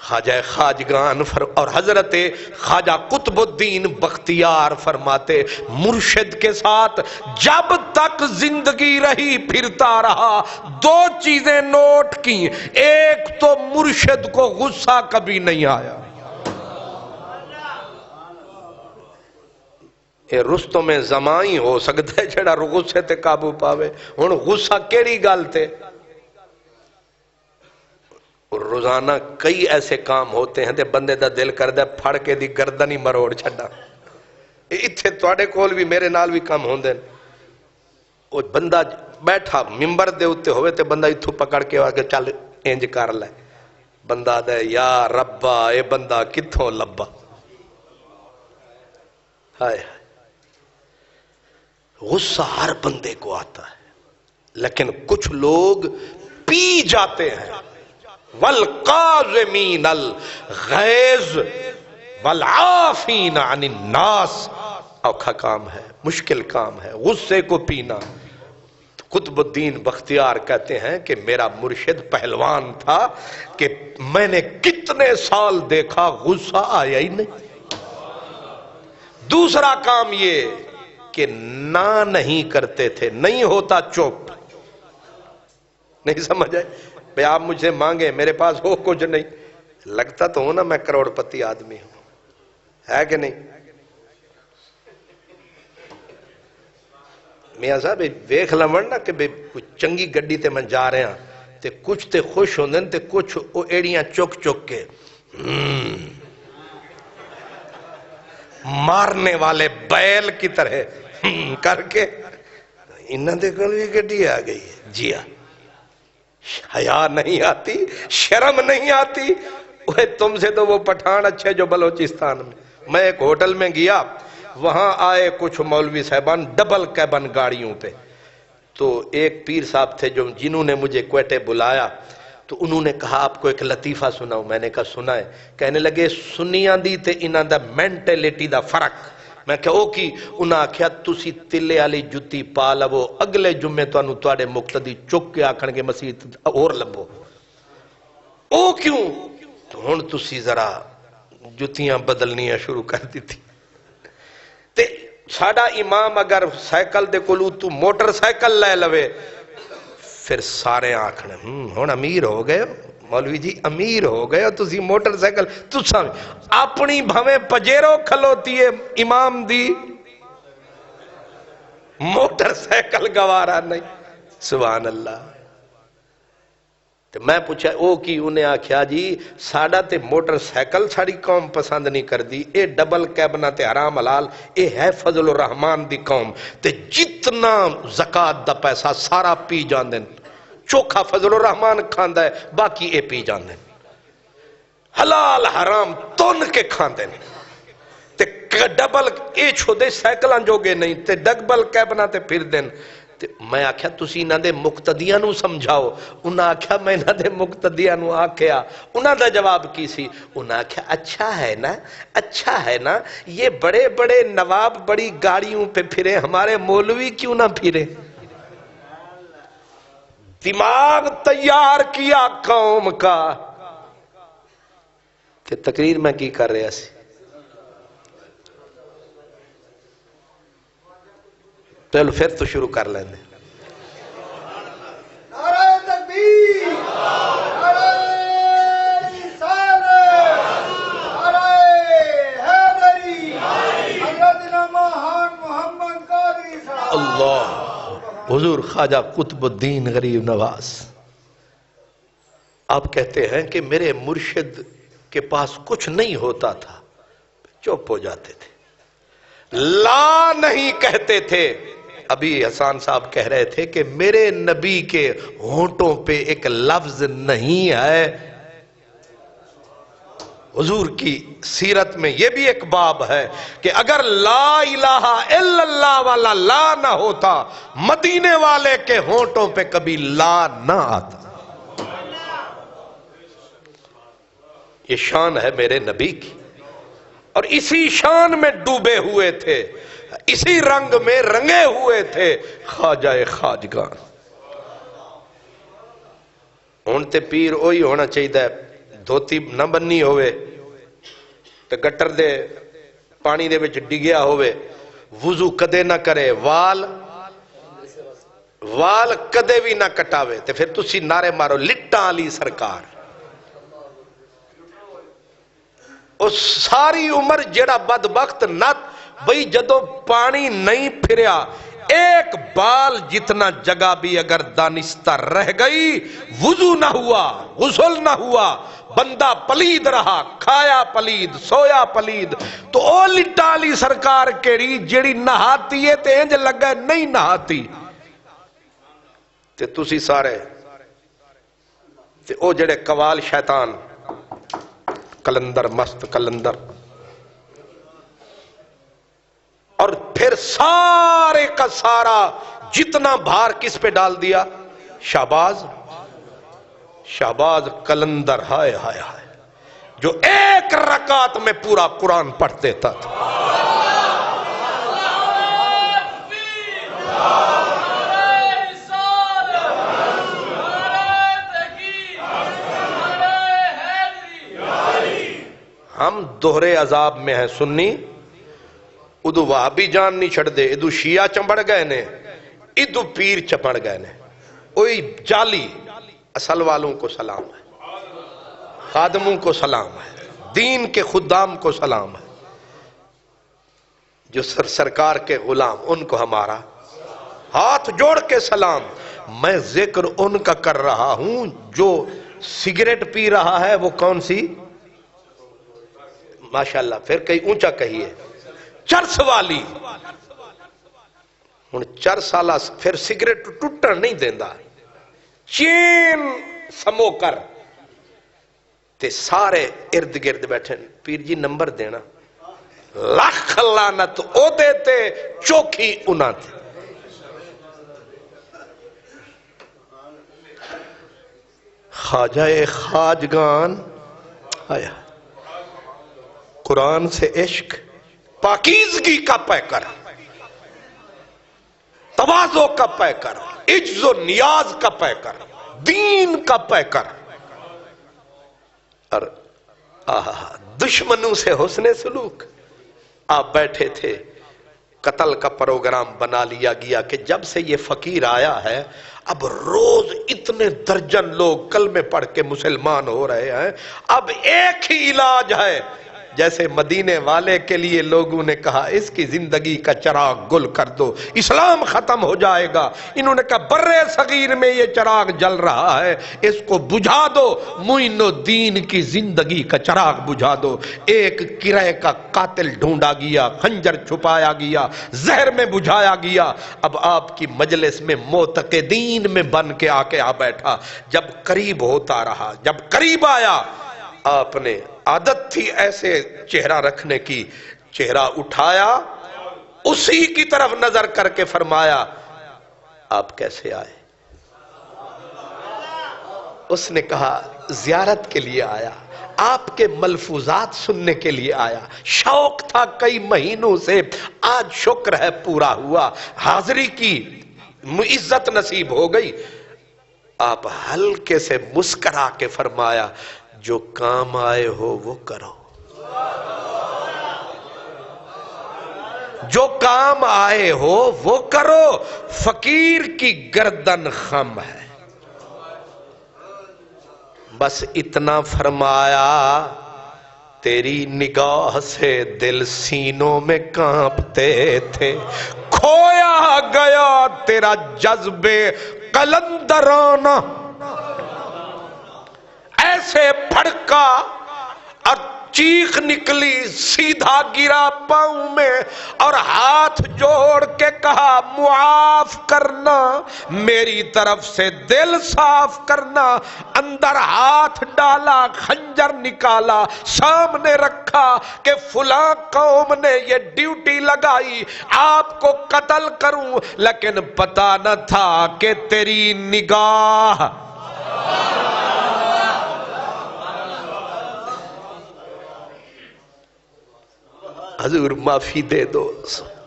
خواجہ خواجگان اور حضرت خواجہ قطب الدین بختیار فرماتے مرشد کے ساتھ جب تک زندگی رہی پھرتا رہا، دو چیزیں نوٹ کی، ایک تو مرشد کو غصہ کبھی نہیں آیا۔ اے رستم زمائی ہو سکتا ہے جڑا غصے تے قابو پاوے، ہن غصہ کیڑی گل تے؟ روزانہ کئی ایسے کام ہوتے ہیں تے بندے دا دل کردہ پھڑ کے دی گردن ہی مروڑ چھڑا۔ اتھے تواڈے کول بھی میرے نال بھی کم ہوندے، او بندہ بیٹھا ممبر دے اتے ہوئے تے بندہ اتھو پکڑ کے آگے چل انج کر لے، بندہ دے یا ربا اے بندہ کتھوں لبا۔ ہائے غصہ ہر بندے کو آتا ہے، لیکن کچھ لوگ پی جاتے ہیں۔ والقاذمین الغیظ والعافین عن الناس، اوکھا کام ہے، مشکل کام ہے غصے کو پینا۔ قطب الدین بختیار کہتے ہیں کہ میرا مرشد پہلوان تھا کہ میں نے کتنے سال دیکھا غصہ آیا ہی نہیں۔ دوسرا کام یہ کہ نہ نہیں کرتے تھے، نہیں ہوتا چپ، نہیں سمجھ آئے بھئی آپ مجھ سے مانگے میرے پاس ہو کچھ نہیں، لگتا تو ہوں نا میں کروڑ پتی آدمی ہوں، ہے کہ نہیں؟ میاں صاحب ویکھ لمن نا کہ کچھ چنگی گڈی تے میں جا رہے ہیں تے کچھ تے خوش ہوندے تے کچھ او ایڑیاں چک چک کے مارنے والے بیل کی طرح کر کے انہاں دے کول بھی گڈی آ گئی ہے جی ہاں۔ حیا نہیں آتی، شرم نہیں آتی۔ تم سے تو وہ پٹھان اچھے جو بلوچستان میں ایک ہوٹل میں گیا، وہاں آئے کچھ مولوی صاحبان ڈبل کیبن گاڑیوں پہ، تو ایک پیر صاحب تھے جنہوں نے مجھے کوئٹے بلایا، تو انہوں نے کہا آپ کو ایک لطیفہ سناؤں. میں نے کہا سنا ہے. کہنے لگے سنیاں دی تے انہاں دا مینٹیلٹی دا فرق. میں کہا او کی؟ انہاں آکھیا تسی تلے والی جُتی پا لو، اگلے جمعے تانوں تواڈے مقتدی چک کے آکھن گے مسیح اور لبو. او کیوں؟ تو ہن تسی ذرا جُتیاں بدلنیاں شروع کر دیتی. تے ساڈا امام اگر سائیکل دے کولوں تو موٹر سائیکل لے لوے پھر سارے آکھنے ہن امیر ہو گئے ہو مولوی جی، امیر ہو گئے ہو تسی موٹر سائیکل. تساں اپنی بھویں پجیرو کھلوتی ہے امام دی موٹر سائیکل گوارا نہیں. سبحان اللہ. تو میں پوچھا او کی؟ انہیں آکھیا جی ساڑا تے موٹر سائیکل ساڑی قوم پسند نہیں کر دی، اے ڈبل کیبنہ تے حرام حلال، اے ہے فضل الرحمان دی قوم تے جتنا زکاة دا پیسہ سارا پی جان دیں. چوکھا فضل الرحمان کھاندا ہے، باقی اے پی جان دیں. حلال حرام تون کے کھان دیں. تے ڈبل اے چھو دے سائیکلان جو گے نہیں تے ڈبل کیبنہ تے پھر دیں. میں آکھیا تسی انہاں دے مقتدیاں نو سمجھاؤ. انہاں آکھیا میں انہاں دے مقتدیاں نو آکھیا. انہاں دا جواب کی سی؟ انہاں آکھیا اچھا ہے نا، اچھا ہے نا، یہ بڑے بڑے نواب بڑی گاڑیوں پہ پھرے، ہمارے مولوی کیوں نہ پھرے؟ دماغ تیار کیا قوم کا کہ تقریر میں کی کر رہے سی. چلو پھر تو شروع کر لیں. نعرہ تکبیر، نعرہ رسالت، نعرہ حیدری، حضرت امام محمد قادری صاحب. اللہ. حضور خواجہ قطب الدین غریب نواز آپ کہتے ہیں کہ میرے مرشد کے پاس کچھ نہیں ہوتا تھا، چپ ہو جاتے تھے، لا نہیں کہتے تھے. ابھی حسان صاحب کہہ رہے تھے کہ میرے نبی کے ہونٹوں پہ ایک لفظ نہیں ہے. حضور کی سیرت میں یہ بھی ایک باب ہے کہ اگر لا الہ الا اللہ والا لا نہ ہوتا مدینے والے کے ہونٹوں پہ کبھی لا نہ آتا. یہ شان ہے میرے نبی کی، اور اسی شان میں ڈوبے ہوئے تھے، اسی رنگ میں رنگے ہوئے تھے خواجہ خواجگان. ہن تے پیر وہی ہونا چاہیے، دھوتی نہ بننی ہوئے تے گٹر دے پانی دے وچ ڈگیا ہوئے، وضو کدے نہ کرے، وال کدے بھی نہ کٹاوے. تے پھر تسی نعرے مارو لٹاں علی سرکار. اس ساری عمر جڑا بدبخت نت بھئی جدو پانی نہیں پھریا ایک بال جتنا جگہ بھی اگر دانستہ رہ گئی، وضو نہ ہوا، غسل نہ ہوا، بندہ پلید رہا، کھایا پلید، سویا پلید، تو او لٹالی سرکار کیڑی جیڑی نہاتی ہے تے انج لگا نہیں نہاتی. تے تسی سارے تے او جڑے قوال شیطان کلندر مست کلندر، اور پھر سارے کا سارا جتنا بھار کس پہ ڈال دیا؟ شہباز کلندر. ہائے ہائے ہائے، جو ایک رکعت میں پورا قرآن پڑھ دیتا تھا. ہم دوہرے عذاب میں ہیں سنی، ادو وہابی جان نہیں چھڑ دے، ادو شیعہ چمبڑ گئے نے، ادو پیر چمبڑ گئے نے. اوئی جالی اصل والوں کو سلام ہے، خادموں کو سلام ہے، دین کے خدام کو سلام ہے، جو سرکار کے غلام ان کو ہمارا ہاتھ جوڑ کے سلام. میں ذکر ان کا کر رہا ہوں جو سگریٹ پی رہا ہے. وہ کون سی؟ ماشاءاللہ پھر کئی اونچا کہیے، چرس والی. ہن چرس والا پھر سگریٹ ٹوٹن نہیں دیندا، چین سموکر تے سارے ارد گرد بیٹھے. پیر جی نمبر دینا، لاکھ لعنت او دیتے، چوکھی انہاں تے. خواجہ خواجگان آیا قرآن سے عشق پاکیزگی کا پیکر تواضع کا پیکر عجز و نیاز کا پیکر دین کا پیکر اور دشمنوں سے حسن سلوک. آپ بیٹھے تھے قتل کا پروگرام بنا لیا گیا کہ جب سے یہ فقیر آیا ہے اب روز اتنے درجن لوگ کلمے پڑھ کے مسلمان ہو رہے ہیں. اب ایک ہی علاج ہے جیسے مدینے والے کے لیے لوگوں نے کہا اس کی زندگی کا چراغ گل کر دو اسلام ختم ہو جائے گا. انہوں نے کہا برے صغیر میں یہ چراغ جل رہا ہے اس کو بجھا دو. معین الدین کی زندگی کا چراغ بجھا دو. ایک کرے کا قاتل ڈھونڈا گیا خنجر چھپایا گیا زہر میں بجھایا گیا. اب آپ کی مجلس میں معتقدین میں بن کے آ کے بیٹھا. جب قریب ہوتا رہا جب قریب آیا آپ نے عادت تھی ایسے چہرہ رکھنے کی چہرہ اٹھایا اسی کی طرف نظر کر کے فرمایا آپ کیسے آئے؟ اس نے کہا زیارت کے لیے آیا آپ کے ملفوظات سننے کے لیے آیا شوق تھا کئی مہینوں سے آج شکر ہے پورا ہوا حاضری کی عزت نصیب ہو گئی. آپ ہلکے سے مسکرا کے فرمایا جو کام آئے ہو وہ کرو جو کام آئے ہو وہ کرو. فقیر کی گردن خم ہے بس اتنا فرمایا تیری نگاہ سے دل سینوں میں کانپتے تھے کھویا گیا تیرا جذبے قلندرانہ ایسے پھڑکا اور چیخ نکلی سیدھا گرا پاؤں میں اور ہاتھ جوڑ کے کہا معاف کرنا میری طرف سے دل صاف کرنا. اندر ہاتھ ڈالا خنجر نکالا سامنے رکھا کہ فلاں قوم نے یہ ڈیوٹی لگائی آپ کو قتل کروں لیکن پتا نہ تھا کہ تیری نگاہ حضور معافی دے دو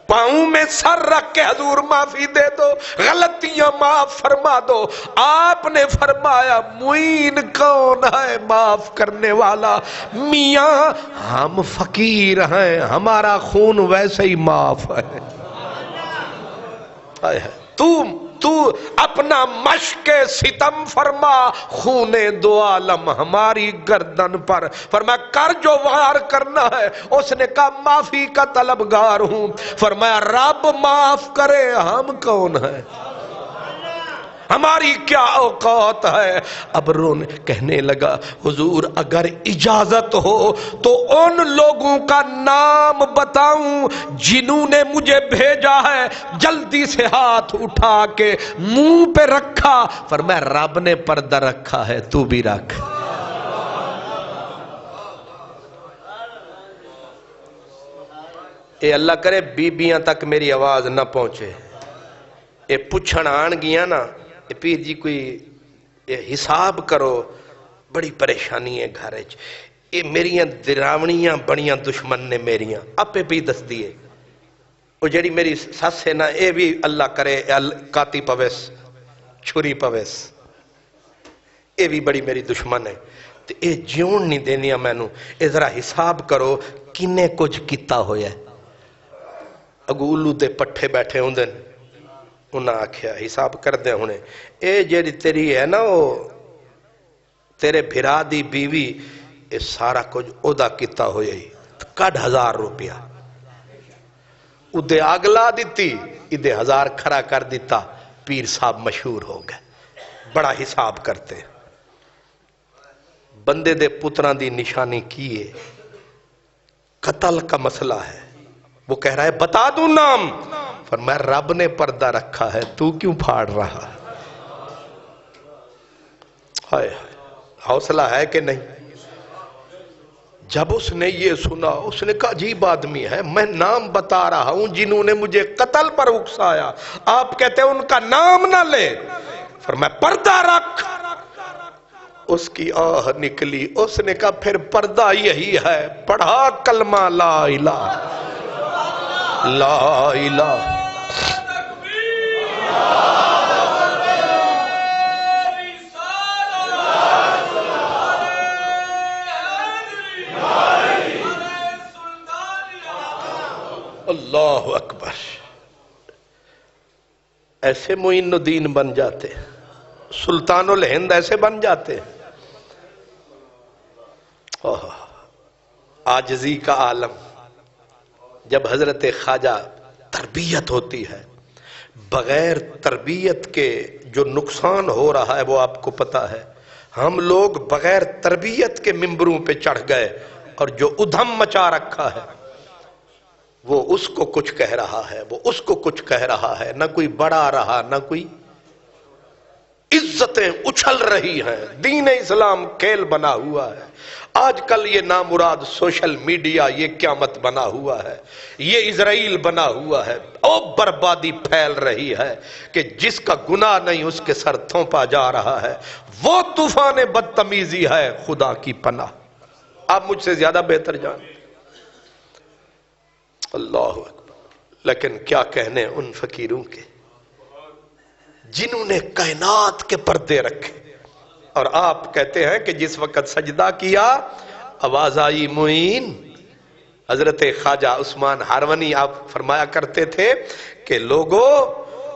پاؤں میں سر رکھ کے حضور معافی دے دو غلطیاں معاف فرما دو. آپ نے فرمایا معین کون ہے معاف کرنے والا؟ میاں ہم فقیر ہیں ہمارا خون ویسے ہی معاف ہے. تو اپنا مشق ستم فرما خون دو عالم ہماری گردن پر. فرمایا کر جو وار کرنا ہے. اس نے کہا معافی کا طلبگار ہوں. فرمایا رب معاف کرے ہم کون ہیں ہماری کیا اوقات ہے. اب رونے کہنے لگا حضور اگر اجازت ہو تو ان لوگوں کا نام بتاؤں جنہوں نے مجھے بھیجا ہے. جلدی سے ہاتھ اٹھا کے منہ پہ رکھا. فرمایا رب نے پردہ رکھا ہے تو بھی رکھ. اے اللہ کرے بیبیاں تک میری آواز نہ پہنچے. اے پوچھن آن گیا نا پیر جی کوئی حساب کرو بڑی پریشانی ہے گھر چ. یہ میریاں دراونیاں بڑیاں دشمن نے میریاں اپے بھی دس دیے. وہ جڑی میری سس ہے نا اے بھی اللہ کرے کاتی پویس چھری پویس اے بھی بڑی میری دشمن ہے. تے اے جیون نہیں دینیا مینوں. اے ذرا حساب کرو کنے کچھ کیتا ہویا ہے. اگو الو دے پٹھے بیٹھے ہوندے انہاں آکھیا حساب کر دے ہونے اے جیڑی تیری ہے نا وہ تیرے بھرا دی بیوی اے سارا کچھ اودا کیتا ہویا ہی کڈ 1000 روپیہ ادھے اگلا دیتی ادھے 1000 کھڑا کر دیتا. پیر صاحب مشہور ہو گئے بڑا حساب کرتے. بندے دے پتران دی نشانی کیے قتل کا مسئلہ ہے. وہ کہہ رہا ہے بتا دوں نام. فرمایا رب نے پردہ رکھا ہے تو کیوں پھاڑ رہا؟ ہائے حوصلہ ہے کہ نہیں؟ جب اس نے یہ سنا اس نے کہا عجیب آدمی ہے میں نام بتا رہا ہوں جنہوں نے مجھے قتل پر اکسایا آپ کہتے ہیں ان کا نام نہ لے. فرمایا پردہ رکھ. اس کی آہ نکلی. اس نے کہا پھر پردہ یہی ہے. پڑھا کلمہ لا الہ لا الہ. اللہ اکبر. ایسے معین الدین بن جاتے, سلطان الہند ایسے بن جاتے. عاجزی کا عالم. جب حضرت خواجہ تربیت ہوتی ہے, بغیر تربیت کے جو نقصان ہو رہا ہے وہ آپ کو پتا ہے. ہم لوگ بغیر تربیت کے ممبروں پہ چڑھ گئے اور جو ادھم مچا رکھا ہے وہ اس کو کچھ کہہ رہا ہے, وہ اس کو کچھ کہہ رہا ہے. نہ کوئی بڑا رہا, نہ کوئی عزتیں اچھل رہی ہیں. دین اسلام کھیل بنا ہوا ہے. آج کل یہ نامراد سوشل میڈیا یہ قیامت بنا ہوا ہے, یہ اسرائیل بنا ہوا ہے. او بربادی پھیل رہی ہے کہ جس کا گناہ نہیں اس کے سر تھونپا جا رہا ہے. وہ طوفان بدتمیزی ہے, خدا کی پناہ. آپ مجھ سے زیادہ بہتر جانتے. اللہ اکبر. لیکن کیا کہنے ان فقیروں کے جنہوں نے کائنات کے پردے رکھے. اور آپ کہتے ہیں کہ جس وقت سجدہ کیا آواز آئی معین. حضرت خواجہ عثمان ہارونی آپ فرمایا کرتے تھے کہ لوگو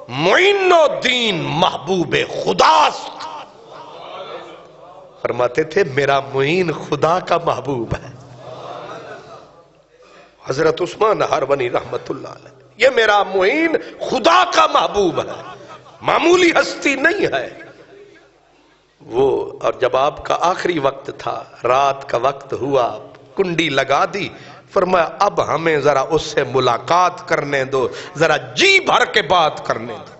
معین الدین محبوب خداست. فرماتے تھے میرا معین خدا کا محبوب ہے. حضرت عثمان ہارونی رحمت اللہ علیہ, یہ میرا معین خدا کا محبوب ہے, معمولی ہستی نہیں ہے وہ. اور جب آپ کا آخری وقت تھا, رات کا وقت ہوا, کنڈی لگا دی. فرمایا اب ہمیں ذرا اس سے ملاقات کرنے دو, ذرا جی بھر کے بات کرنے دو.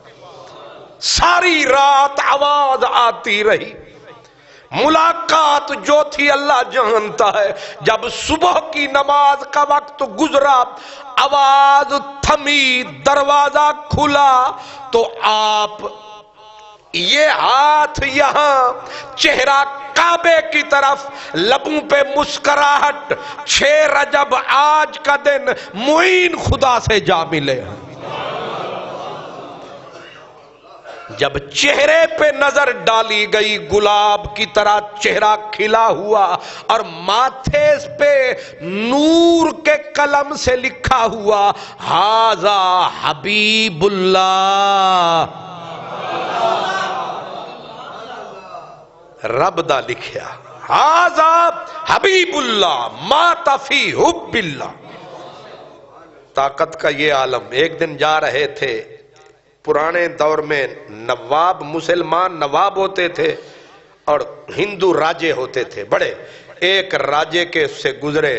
ساری رات آواز آتی رہی. ملاقات جو تھی اللہ جانتا ہے. جب صبح کی نماز کا وقت گزرا, آواز تھمی, دروازہ کھلا تو آپ یہ ہاتھ یہاں, چہرہ کعبے کی طرف, لبوں پہ مسکراہٹ. 6 رجب آج کا دن معین خدا سے جا ملے ہیں. جب چہرے پہ نظر ڈالی گئی گلاب کی طرح چہرہ کھلا ہوا اور ماتھے پہ نور کے قلم سے لکھا ہوا ھذا حبیب اللہ. رب دا لکھیا ھذا حبیب اللہ مات فی حب اللہ. طاقت کا یہ عالم. ایک دن جا رہے تھے, پرانے دور میں نواب, مسلمان نواب ہوتے تھے اور ہندو راجے ہوتے تھے بڑے. ایک راجے کے سے گزرے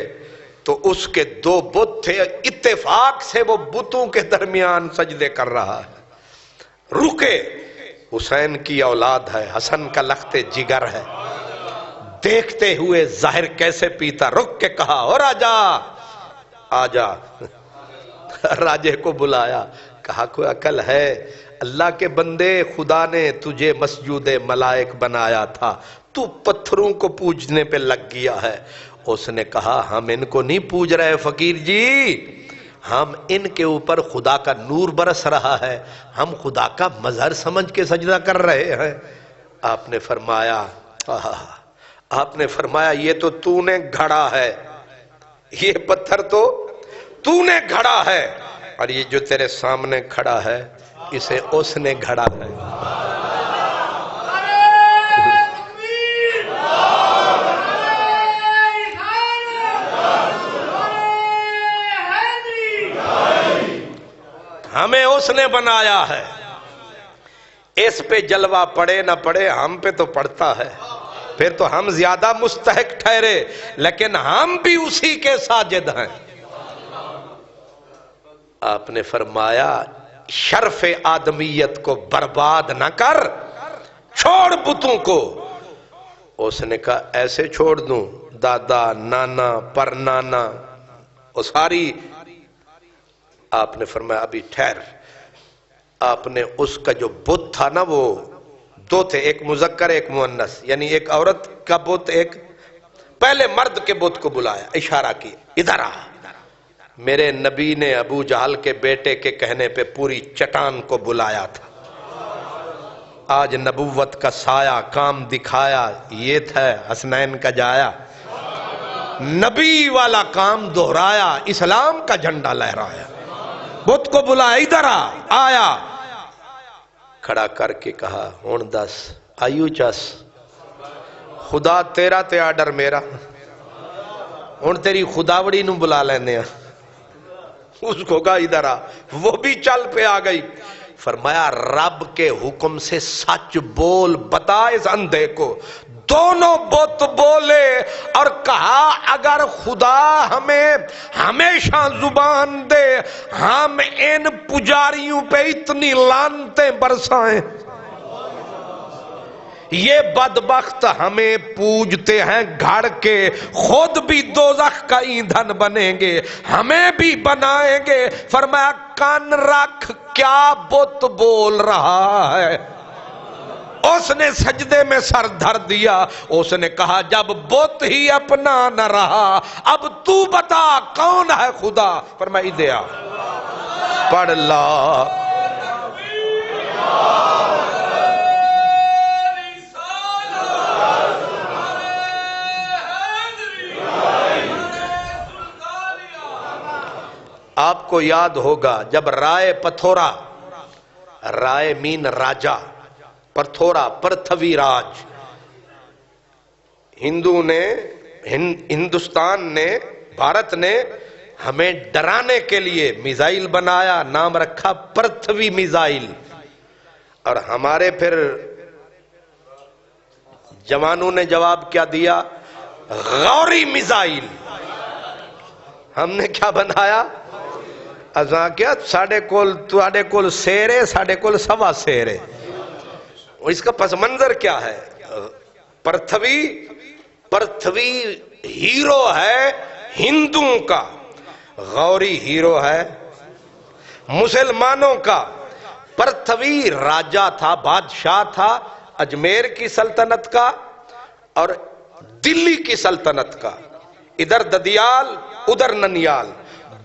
تو اس کے 2 بت تھے. اتفاق سے وہ بتوں کے درمیان سجدے کر رہا ہے. رکے, حسین کی اولاد ہے, حسن کا لخت جگر ہے, دیکھتے ہوئے ظاہر کیسے پیتا. رک کے کہا او راجا آجا. راجے کو بلایا, کہا کوئی عقل ہے؟ اللہ کے بندے, خدا نے تجھے مسجود ملائک بنایا تھا, تو پتھروں کو پوجنے پہ لگ گیا ہے. اس نے کہا ہم ان کو نہیں پوج رہے فقیر جی, ہم ان کے اوپر خدا کا نور برس رہا ہے, ہم خدا کا مظہر سمجھ کے سجدہ کر رہے ہیں. آپ نے فرمایا یہ تو تو نے گھڑا ہے, یہ پتھر تو تو نے گھڑا ہے, اور یہ جو تیرے سامنے کھڑا ہے اسے اس نے گھڑا ہے. ہمیں اس نے بنایا ہے. اس پہ جلوہ پڑے نہ پڑے, ہم پہ تو پڑتا ہے. پھر تو ہم زیادہ مستحق ٹھہرے, لیکن ہم بھی اسی کے ساجد ہیں. آپ نے فرمایا شرف آدمیت کو برباد نہ کر, چھوڑ بتوں کو. اس نے کہا ایسے چھوڑ دوں؟ دادا, نانا, پر نانا, وہ ساری. آپ نے فرمایا ابھی ٹھہر. آپ نے اس کا جو بت تھا نا, وہ 2 تھے, ایک مذکر ایک مؤنث, یعنی ایک عورت کا بت ایک، پہلے مرد کے بت کو بلایا، اشارہ کی ادھر آ۔ میرے نبی نے ابو جہل کے بیٹے کے کہنے پہ پوری چٹان کو بلایا تھا، آج نبوت کا سایہ کام دکھایا، یہ تھا حسنین کا جایا، نبی والا کام دہرایا، اسلام کا جھنڈا لہرایا، بت کو بلایا ادھر آ، آیا، کھڑا کر کے کہا ہون دس آئیو چس، خدا تیرا تے آڈر میرا، ہون تیری خداوڑی نو بلا لینے ہیں۔ اس کو کہا ادھر آ، وہ بھی چل پہ آ گئی، فرمایا رب کے حکم سے سچ بول بتا اس اندھے کو، دونوں بت بولے اور کہا اگر خدا ہمیں ہمیشہ زبان دے ہم ان پجاریوں پہ اتنی لعنتیں برسائیں، یہ بدبخت ہمیں پوجتے ہیں گھڑ کے، خود بھی دوزخ کا ایندھن بنیں گے، ہمیں بھی بنائیں گے۔ فرمایا کان رکھ کیا بت بول رہا ہے؟ اس نے سجدے میں سر دھر دیا، اس نے کہا جب بت ہی اپنا نہ رہا اب تو بتا کون ہے خدا؟ فرمایا ادھر آ، پڑھ لا آپ کو یاد ہوگا جب رائے پتھورا، رائے مین راجا، پتھورا پرتھوی راج، ہندوستان نے بھارت نے ہمیں ڈرانے کے لیے میزائل بنایا، نام رکھا پرتھوی میزائل، اور ہمارے پھر جوانوں نے جواب کیا دیا؟ غوری میزائل۔ ہم نے کیا بنایا؟ ازاں کیا ساڑھے کول سیرے ساڑھے کول سوا سیرے۔ اس کا پس منظر کیا ہے؟ پرتھوی ہیرو ہے ہندوؤں کا، غوری ہیرو ہے مسلمانوں کا۔ پرتھوی راجہ تھا، بادشاہ تھا اجمیر کی سلطنت کا اور دلی کی سلطنت کا، ادھر ددیال ادھر ننیال،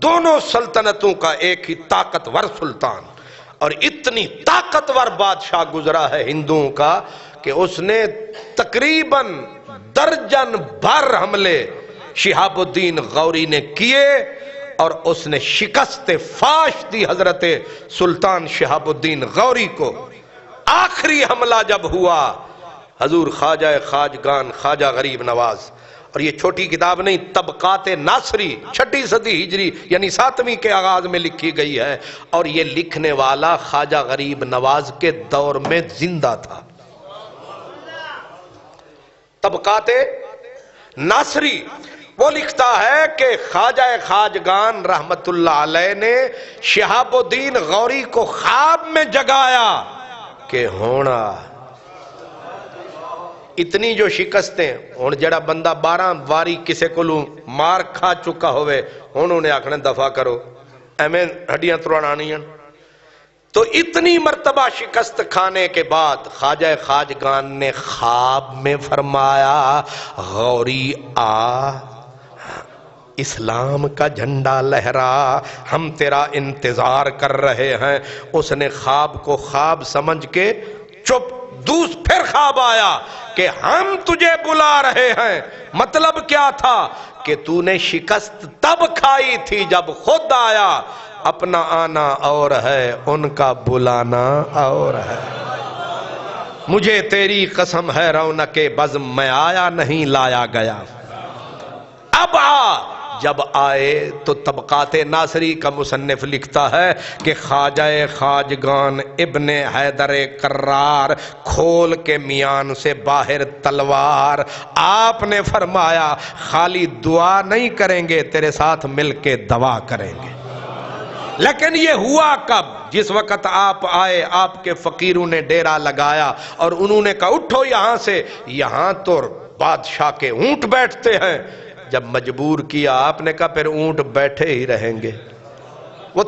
دونوں سلطنتوں کا ایک ہی طاقتور سلطان، اور اتنی طاقتور بادشاہ گزرا ہے ہندوؤں کا کہ اس نے تقریباً درجن بھر حملے شہاب الدین غوری نے کیے، اور اس نے شکست فاش دی حضرت سلطان شہاب الدین غوری کو۔ آخری حملہ جب ہوا حضور خواجہ خواجگان خواجہ غریب نواز، اور یہ چھوٹی کتاب نہیں، طبقات ناصری 6 صدی ہجری یعنی 7ویں کے آغاز میں لکھی گئی ہے، اور یہ لکھنے والا خواجہ غریب نواز کے دور میں زندہ تھا۔ طبقات ناصری وہ لکھتا ہے کہ خواجہ خواجگان رحمت اللہ علیہ نے شہاب الدین غوری کو خواب میں جگایا کہ ہونا اتنی جو شکستیں ہون، جڑا بندہ 12 واری کسے کو مار کھا چکا ہوئے انہوں نے آکھنے دفع کرو، ایمیں ہڈیاں ترانانیاں۔ تو اتنی مرتبہ شکست کھانے کے بعد خواجہ خواجگان نے خواب میں فرمایا غوری آ، اسلام کا جھنڈا لہرا، ہم تیرا انتظار کر رہے ہیں۔ اس نے خواب کو خواب سمجھ کے چپ، پھر خواب آیا کہ ہم تجھے بلا رہے ہیں۔ مطلب کیا تھا کہ تو نے شکست تب کھائی تھی جب خود آیا، اپنا آنا اور ہے ان کا بلانا اور ہے۔ مجھے تیری قسم ہے رونق بزم میں آیا نہیں لایا گیا، اب آ۔ جب آئے تو طبقات ناصری کا مصنف لکھتا ہے کہ خواجہ خواجگان ابن حیدر کرار کھول کے میان سے باہر تلوار، آپ نے فرمایا خالی دعا نہیں کریں گے، تیرے ساتھ مل کے دعا کریں گے۔ لیکن یہ ہوا کب؟ جس وقت آپ آئے، آپ کے فقیروں نے ڈیرا لگایا اور انہوں نے کہا اٹھو یہاں سے، یہاں تو بادشاہ کے اونٹ بیٹھتے ہیں۔ جب مجبور کیا آپ نے کہا پھر اونٹ بیٹھے ہی رہیں گے۔ وہ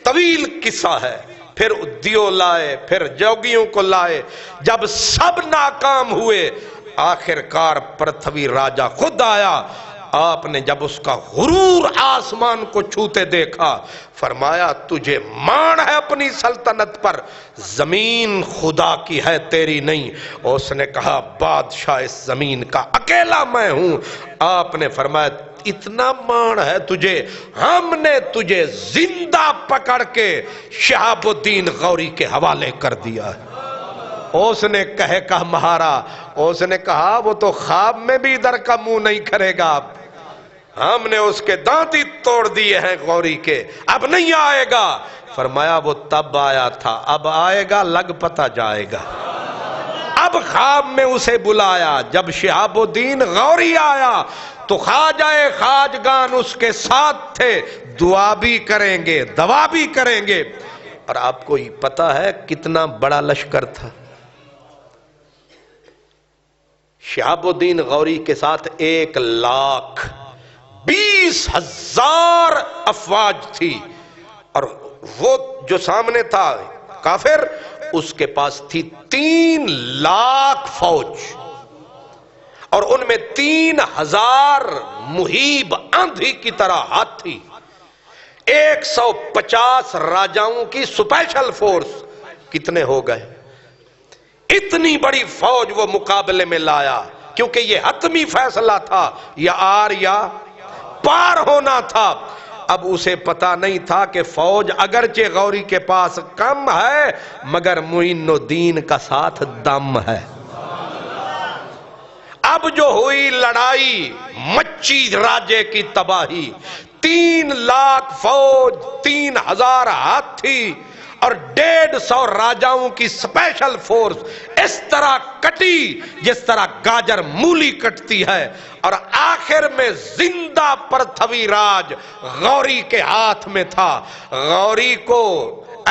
طویل قصہ ہے۔ پھر دیو لائے، پھر جوگیوں کو لائے، جب سب ناکام ہوئے آخر کار پرتھوی راجہ خود آیا. آپ نے جب اس کا غرور آسمان کو چھوتے دیکھا فرمایا تجھے مان ہے اپنی سلطنت پر, زمین خدا کی ہے تیری نہیں. اس نے کہا بادشاہ اس زمین کا اکیلا میں ہوں. آپ نے فرمایا اتنا مان ہے تجھے, ہم نے تجھے زندہ پکڑ کے شہاب الدین غوری کے حوالے کر دیا ہے. اس نے کہا مہارا, اس نے کہا وہ تو خواب میں بھی ادھر کا منہ نہیں کرے گا, ہم نے اس کے دانت ہی توڑ دیے ہیں غوری کے, اب نہیں آئے گا. فرمایا وہ تب آیا تھا, اب آئے گا لگ پتہ جائے گا. اب خواب میں اسے بلایا, جب شہاب الدین غوری آیا تو خواجہ خواجگان اس کے ساتھ تھے, دعا بھی کریں گے دوا بھی کریں گے. اور آپ کو پتہ ہے کتنا بڑا لشکر تھا؟ شہاب الدین غوری کے ساتھ 1,20,000 افواج تھی, اور وہ جو سامنے تھا کافر, اس کے پاس تھی 3,00,000 فوج, اور ان میں 3,000 مہیب آندھی کی طرح ہاتھی, 150 راجاؤں کی سپیشل فورس. کتنے ہو گئے؟ اتنی بڑی فوج وہ مقابلے میں لایا, کیونکہ یہ حتمی فیصلہ تھا, یا آر یا پار ہونا تھا. اب اسے پتا نہیں تھا کہ فوج اگرچہ غوری کے پاس کم ہے مگر معین الدین کا ساتھ دم ہے. اب جو ہوئی لڑائی, مچی راجے کی تباہی, 3,00,000 فوج, 3,000 ہاتھی اور 150 راجاؤں کی سپیشل فورس اس طرح کٹی جس طرح گاجر مولی کٹتی ہے. اور آخر میں زندہ پرتھوی راج غوری کے ہاتھ میں تھا. غوری کو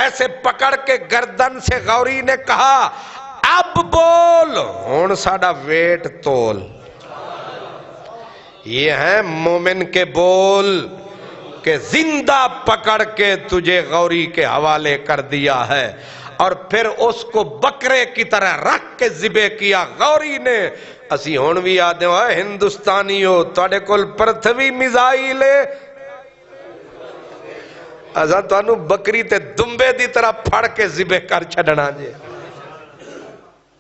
ایسے پکڑ کے گردن سے غوری نے کہا اب بول, ہون ساڑا ویٹ تول. یہ ہیں مومن کے بول کہ زندہ پکڑ کے تجھے غوری کے حوالے کر دیا ہے. اور پھر اس کو بکرے کی طرح رکھ کے ذبح کیا. غوری نے, اسی ہون بھی آدھے ہو ہندوستانی ہو, توڑے کل پرتھوی میزائل ہے, ازاں توانو بکری تے دمبے دی طرح پھڑ کے ذبح کر چھڑنا جے.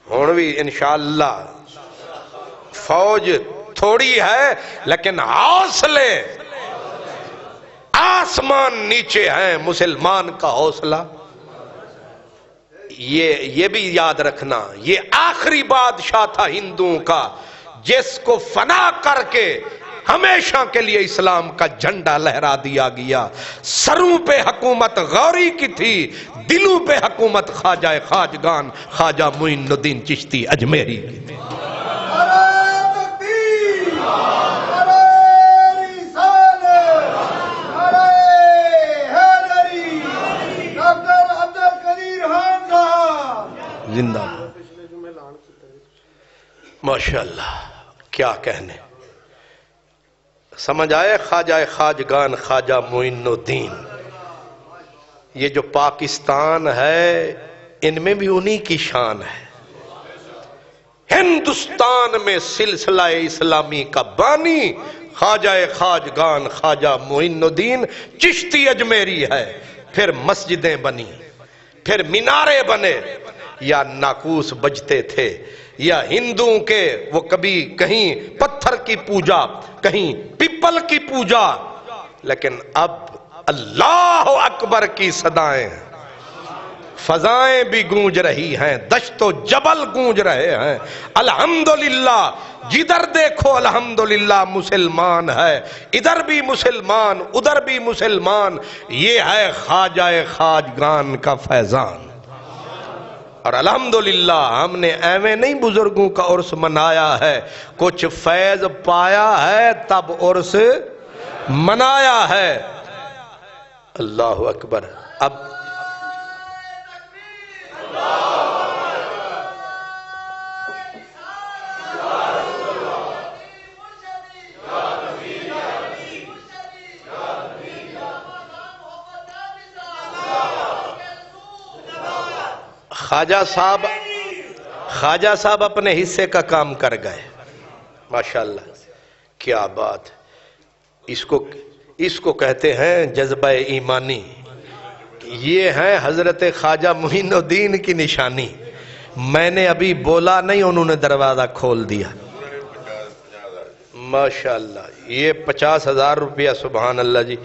ہون بھی انشاءاللہ فوج تھوڑی ہے لیکن حوصلے آسمان نیچے ہیں. مسلمان کا حوصلہ, یہ بھی یاد رکھنا, یہ آخری بادشاہ تھا ہندوؤں کا جس کو فنا کر کے ہمیشہ کے لیے اسلام کا جھنڈا لہرا دیا گیا. سروں پہ حکومت غوری کی تھی, دلوں پہ حکومت خواجہ خواجگان خواجہ معین الدین چشتی اجمیری کی تھی. زندہ ماشاءاللہ, کیا کہنے. سمجھ آئے خواجہ خواجگان خواجہ معین الدین. یہ جو پاکستان ہے ان میں بھی انہی کی شان ہے. ہندوستان میں سلسلہ اسلامی کا بانی خواجہ خواجگان خواجہ معین الدین چشتی اجمیری ہے. پھر مسجدیں بنی, پھر مینارے بنے, یا ناقوس بجتے تھے, یا ہندوؤں کے وہ کبھی کہیں پتھر کی پوجا کہیں پیپل کی پوجا. لیکن اب اللہ اکبر کی صدائیں, فضائیں بھی گونج رہی ہیں, دشت و جبل گونج رہے ہیں. الحمدللہ, جدھر دیکھو الحمدللہ مسلمان ہے, ادھر بھی مسلمان ادھر بھی مسلمان. یہ ہے خواجہ خواجگان کا فیضان. اور الحمدللہ ہم نے ایویں نہیں بزرگوں کا عرس منایا ہے, کچھ فیض پایا ہے تب عرس منایا ہے. اللہ اکبر. اب خواجہ صاحب اپنے حصے کا کام کر گئے، ماشاءاللہ، کیا بات۔ اس کو کہتے ہیں جذبہ ایمانی، یہ ہے حضرت خواجہ معین الدین کی نشانی۔ میں نے ابھی بولا نہیں، انہوں نے دروازہ کھول دیا، ماشاءاللہ۔ یہ 50,000 روپیہ، سبحان اللہ جی۔